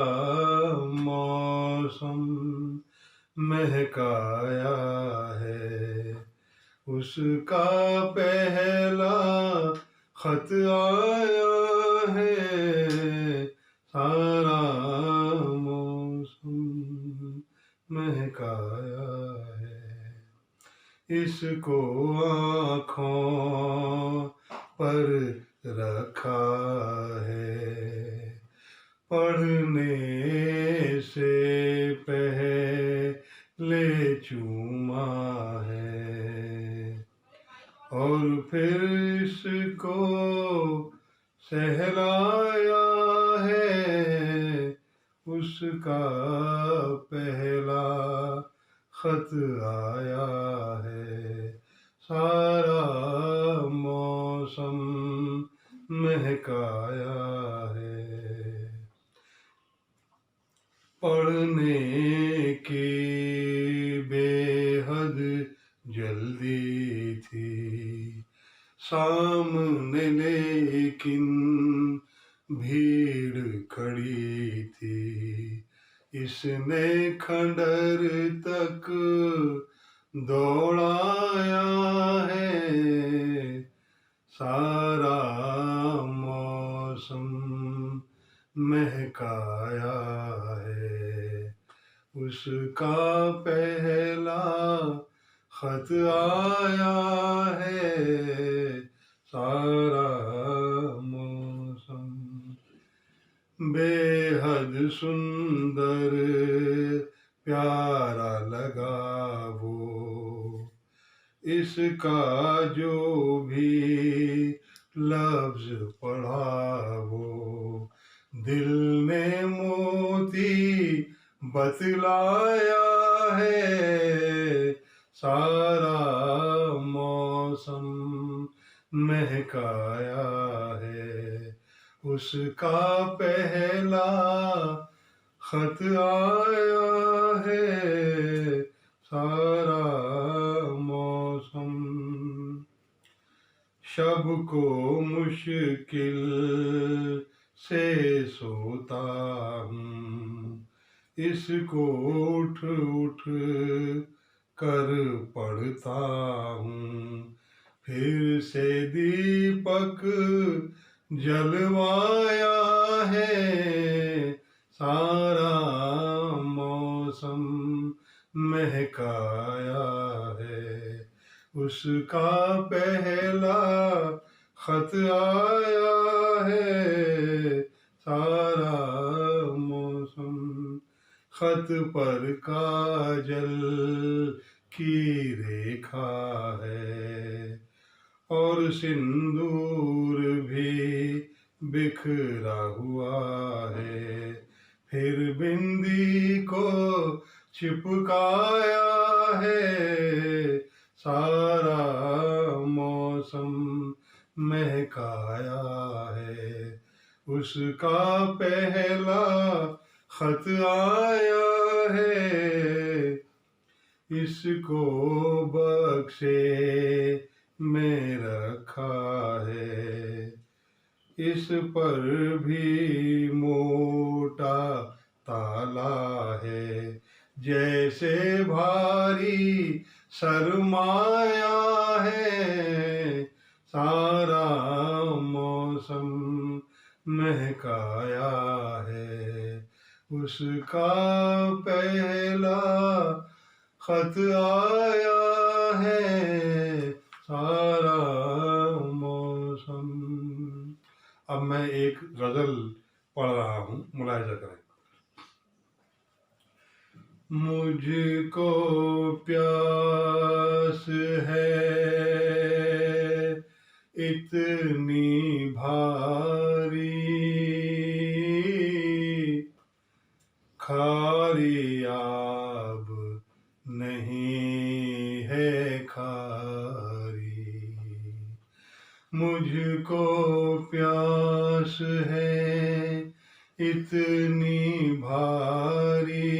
A: मौसम महकाया है, उसका पहला खत आया है। सारा मौसम महकाया है, इसको आँखों पर रखा है, पढ़ने से पहले चूमा है, और फिर इसको सहलाया है। उसका पहला खत आया है। सारा मौसम महकाया है, पढ़ने की बेहद जल्दी थी सामने, लेकिन भीड़ खड़ी थी। इसने खंडर तक दौड़ाया है। सारा मौसम महकाया है, उसका पहला खत आया है, सारा मौसम बेहद सुंदर प्यारा लगा वो, इसका जो भी लफ्ज पढ़ा वो, दिल ने मोती बतलाया है, सारा मौसम महकाया है, उसका पहला खत आया है, सारा मौसम। शब को मुश्किल से सोता हूँ, इसको उठ उठ कर पढ़ता हूँ, फिर से दीपक जलवाया है, सारा मौसम महकाया है, उसका पहला खत आया है, सारा मौसम। खत पर काजल की रेखा है और सिंदूर भी बिखरा हुआ है, फिर बिंदी को चिपकाया है, सारा मौसम महकाया है, उसका पहला खत आया है, इसको बक्से में रखा है, इस पर भी मोटा ताला है, जैसे भारी सरमाया है, सारा मौसम महकाया है, उसका पहला खत आया है, सारा मौसम। अब मैं एक गजल पढ़ रहा हूँ, मुलाहिजा करें। मुझको प्यास है इतनी भारी, खारी आब नहीं है खारी, मुझको प्यास है इतनी भारी,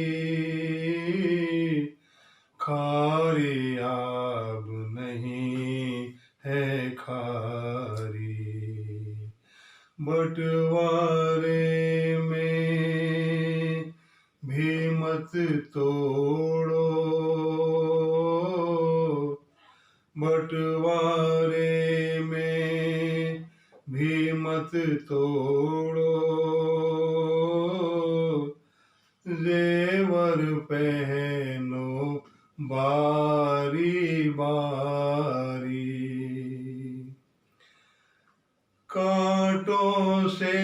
A: खारी आब नहीं है खारी, बंटवारे में भी मत तोड़ो, बंटवारे में भी मत तोड़ो, जेवर पहनो बारी बारी, कांटों से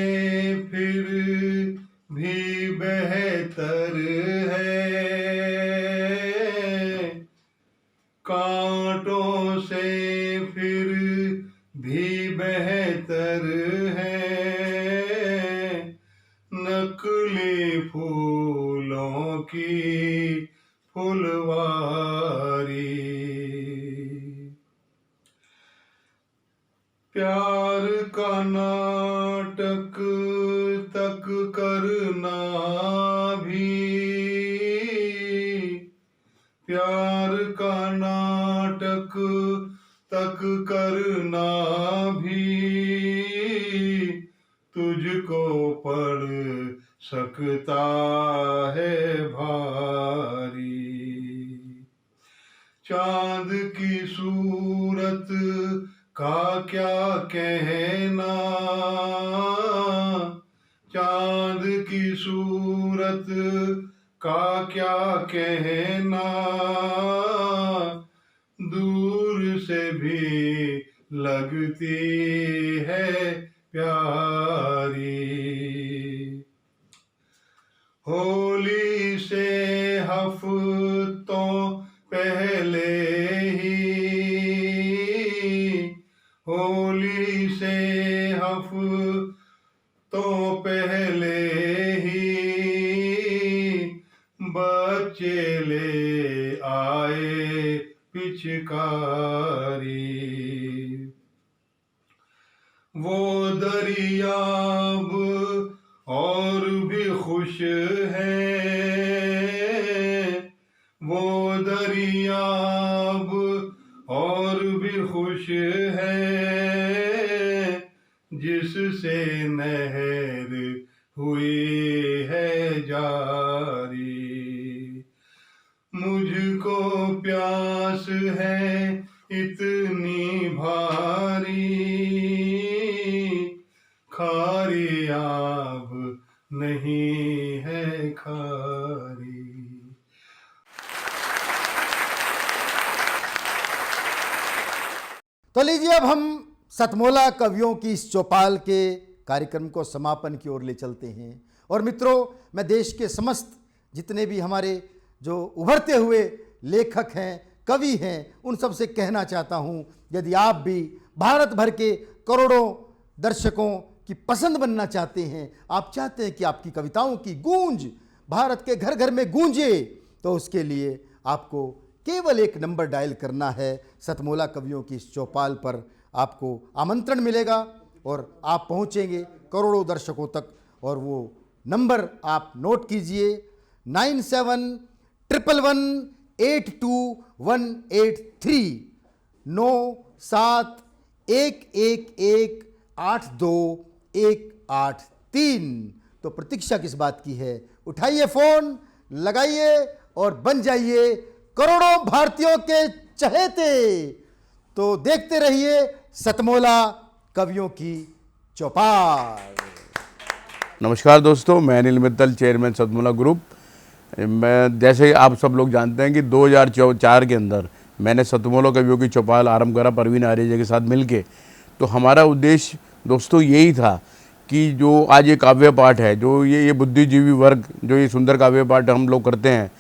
A: फिर भी बेहतर है, कांटों से फिर भी बेहतर है, नकली फूलों की फुलवारी, प्यार का नाटक तक करना भी, प्यार का नाटक तक करना भी, तुझको पड़ सकता है भारी, चांद की सूरत का क्या कहना, चांद की सूरत का क्या कहना, दूर से भी लगती है प्यारी। होली से हफ्तों पहले ही, होली से हफ्तों पहले ही बच्चे ले आए पिचकारी। वो दरियाब और भी खुश है, वो दरियाब और भी खुश है, जिससे नहर हुई है जारी। मुझको प्यास है इतनी भारी, खारी आब नहीं है खारी।
J: तो लीजिए अब हम सतमोला कवियों की इस चौपाल के कार्यक्रम को समापन की ओर ले चलते हैं। और मित्रों, मैं देश के समस्त जितने भी हमारे जो उभरते हुए लेखक हैं, कवि हैं, उन सब से कहना चाहता हूं, यदि आप भी भारत भर के करोड़ों दर्शकों की पसंद बनना चाहते हैं, आप चाहते हैं कि आपकी कविताओं की गूंज भारत के घर घर में गूंजे, तो उसके लिए आपको केवल एक नंबर डायल करना है। सतमोला कवियों की इस चौपाल पर आपको आमंत्रण मिलेगा और आप पहुंचेंगे करोड़ों दर्शकों तक। और वो नंबर आप नोट कीजिए, 9711182183, 9711182183। तो प्रतीक्षा किस बात की है? उठाइए फ़ोन, लगाइए और बन जाइए करोड़ों भारतीयों के चहेते। तो देखते रहिए सतमोला कवियों की चौपाल।
R: नमस्कार दोस्तों, मैं अनिल मित्तल, चेयरमैन सतमोला ग्रुप। मैं जैसे आप सब लोग जानते हैं कि 2004 के अंदर मैंने सतमोला कवियों की चौपाल आरंभ करा परवीन आर्य जी के साथ मिलके। तो हमारा उद्देश्य दोस्तों यही था कि जो आज ये काव्य पाठ है, जो ये बुद्धिजीवी वर्ग जो ये सुंदर काव्य पाठ हम लोग करते हैं,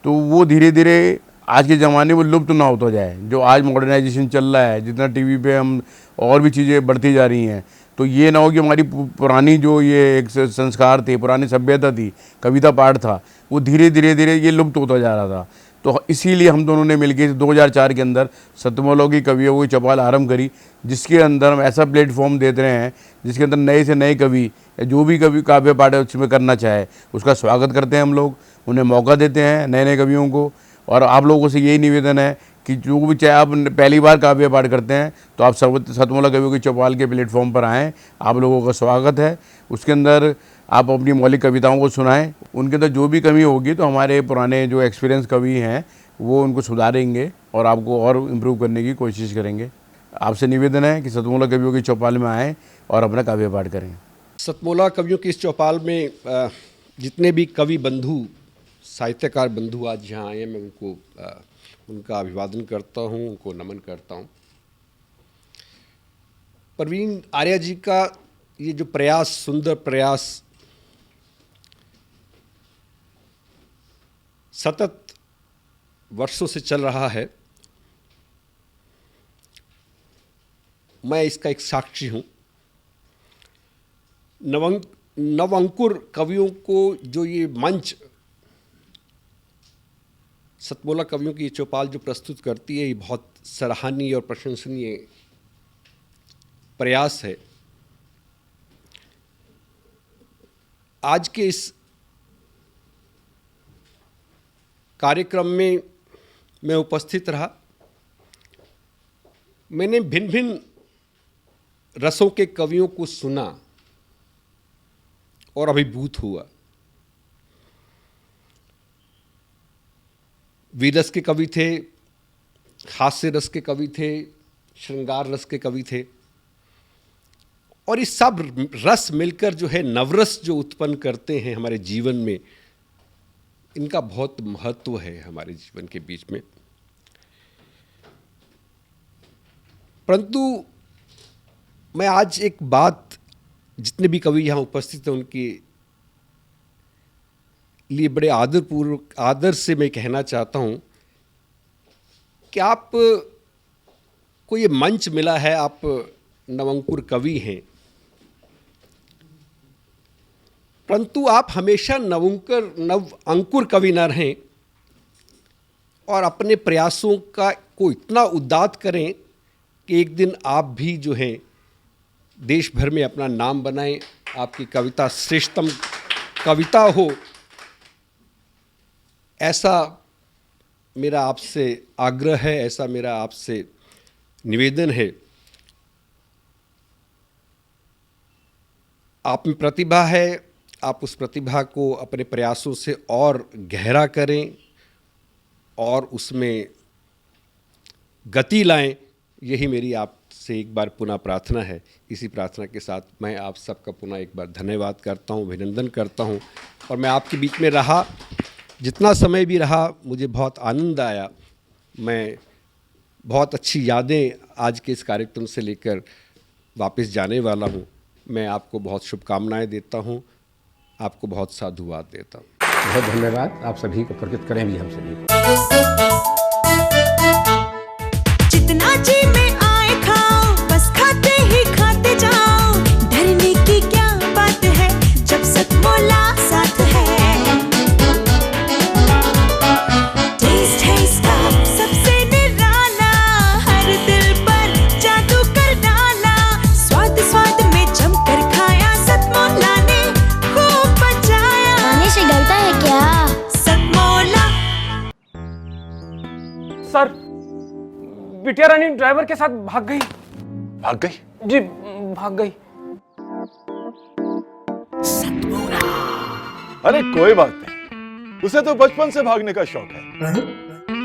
R: तो वो धीरे धीरे आज के ज़माने में लुप्त ना होता जाए। जो आज मॉडर्नाइजेशन चल रहा है, जितना टीवी पे हम और भी चीज़ें बढ़ती जा रही हैं, तो ये ना हो कि हमारी पुरानी जो ये एक संस्कार थे, पुरानी सभ्यता थी, कविता पाठ था, वो धीरे धीरे ये लुप्त होता जा रहा था। तो इसीलिए हम दोनों ने मिलकर 2004 के अंदर सतमोला की कवियों की चौपाल आरंभ करी, जिसके अंदर हम ऐसा प्लेटफॉर्म देते रहे हैं जिसके अंदर नए से नए कवि जो भी कवि काव्य पाठ उसमें करना चाहे उसका स्वागत करते हैं हम लोग, उन्हें मौका देते हैं नए नए कवियों को। और आप लोगों से यही निवेदन है कि जो भी चाहे आप पहली बार काव्य पाठ करते हैं तो आप सतमोला कवियों की चौपाल के प्लेटफॉर्म पर आएँ, आप लोगों का स्वागत है। उसके अंदर आप अपनी मौलिक कविताओं को सुनाएं, उनके अंदर जो भी कमी होगी तो हमारे पुराने जो एक्सपीरियंस कवि हैं वो उनको सुधारेंगे और आपको और इम्प्रूव करने की कोशिश करेंगे। आपसे निवेदन है कि सतमोला कवियों की चौपाल में आएँ और अपना काव्य पाठ करें।
S: सतमोला कवियों की इस चौपाल में जितने भी कवि बंधु, साहित्यकार बंधु आज यहाँ आए हैं, मैं उनको उनका अभिवादन करता हूँ, उनको नमन करता हूँ। परवीन आर्य जी का ये जो प्रयास, सुंदर प्रयास, सतत वर्षों से चल रहा है, मैं इसका एक साक्षी हूँ। नवअंकुर कवियों को जो ये मंच सतमोला कवियों की चौपाल जो प्रस्तुत करती है, ये बहुत सराहनीय और प्रशंसनीय प्रयास है। आज के इस कार्यक्रम में मैं उपस्थित रहा। मैंने भिन्न भिन्न रसों के कवियों को सुना और अभिभूत हुआ। वीरस के कवि थे, हास्य रस के कवि थे, श्रृंगार रस के कवि थे, और इस सब रस मिलकर जो है नवरस जो उत्पन्न करते हैं हमारे जीवन में, इनका बहुत महत्व है हमारे जीवन के बीच में। परंतु मैं आज एक बात जितने भी कवि यहाँ उपस्थित हैं उनके लिए बड़े आदर से मैं कहना चाहता हूँ कि आप को ये मंच मिला है, आप नवंकुर कवि हैं, परंतु आप हमेशा नव अंकुर कवि न रहें और अपने प्रयासों को इतना उदात करें कि एक दिन आप भी जो हैं देश भर में अपना नाम बनाएं, आपकी कविता श्रेष्ठतम कविता हो, ऐसा मेरा आपसे आग्रह है, ऐसा मेरा आपसे निवेदन है। आप में प्रतिभा है, आप उस प्रतिभा को अपने प्रयासों से और गहरा करें और उसमें गति लाएं, यही मेरी आपसे एक बार पुनः प्रार्थना है। इसी प्रार्थना के साथ मैं आप सबका पुनः एक बार धन्यवाद करता हूं, अभिनंदन करता हूं। और मैं आपके बीच में रहा, जितना समय भी रहा, मुझे बहुत आनंद आया। मैं बहुत अच्छी यादें आज के इस कार्यक्रम से लेकर वापस जाने वाला हूं। मैं आपको बहुत शुभकामनाएं देता हूं, आपको बहुत साधुवाद देता हूं।
T: बहुत धन्यवाद, आप सभी को प्रकृत करें भी हम सभी को।
H: जितना जी में आए खाओ, बस खाते ही खाते जाओ, डरने की क्या बात है जब सतमोला साथ है। टेस्ट है इसका सबसे निराला, हर दिल पर जादू कर डाला, स्वाद स्वाद में जमकर खाया, सतमोला ने खूब बचाया।
L: खाने से गलता है क्या?
H: सतमोला।
D: सर, बिटिया रानी ड्राइवर के साथ भाग गई।
O: भाग गई?
D: जी, भाग गई।
O: अरे कोई बात नहीं, उसे तो बचपन से भागने का शौक है।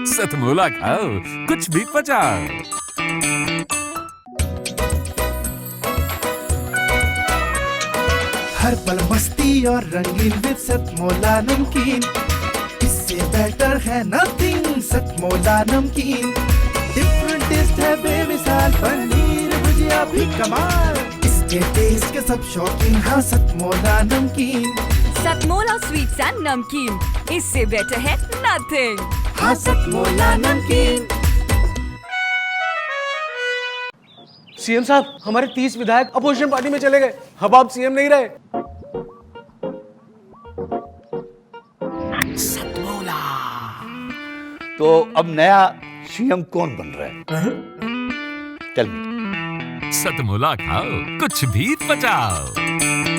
F: सतमोला खाओ, कुछ भी पचाओ।
G: हर पल मस्ती और रंगीन विद सतमोला नमकीन, इससे बेटर है नथिंग। सतमोला नमकीन डिफरेंट टेस्ट है बेमिसाल, पनीर भुजिया भी कमाल, इसके टेस्ट के सब शौकीन। हाँ सतमोला नमकीन,
N: सतमोला स्वीट्स एंड नमकीन, इससे बेटर है नथिंग।
G: हाँ सतमोला नमकीन।
D: सीएम साहब, हमारे 30 विधायक अपोजिशन पार्टी में चले गए। अब आप सीएम नहीं रहे।
E: तो अब नया सीएम कौन बन रहा है? Tell me.
F: सतमोला खाओ, कुछ भी पचाओ।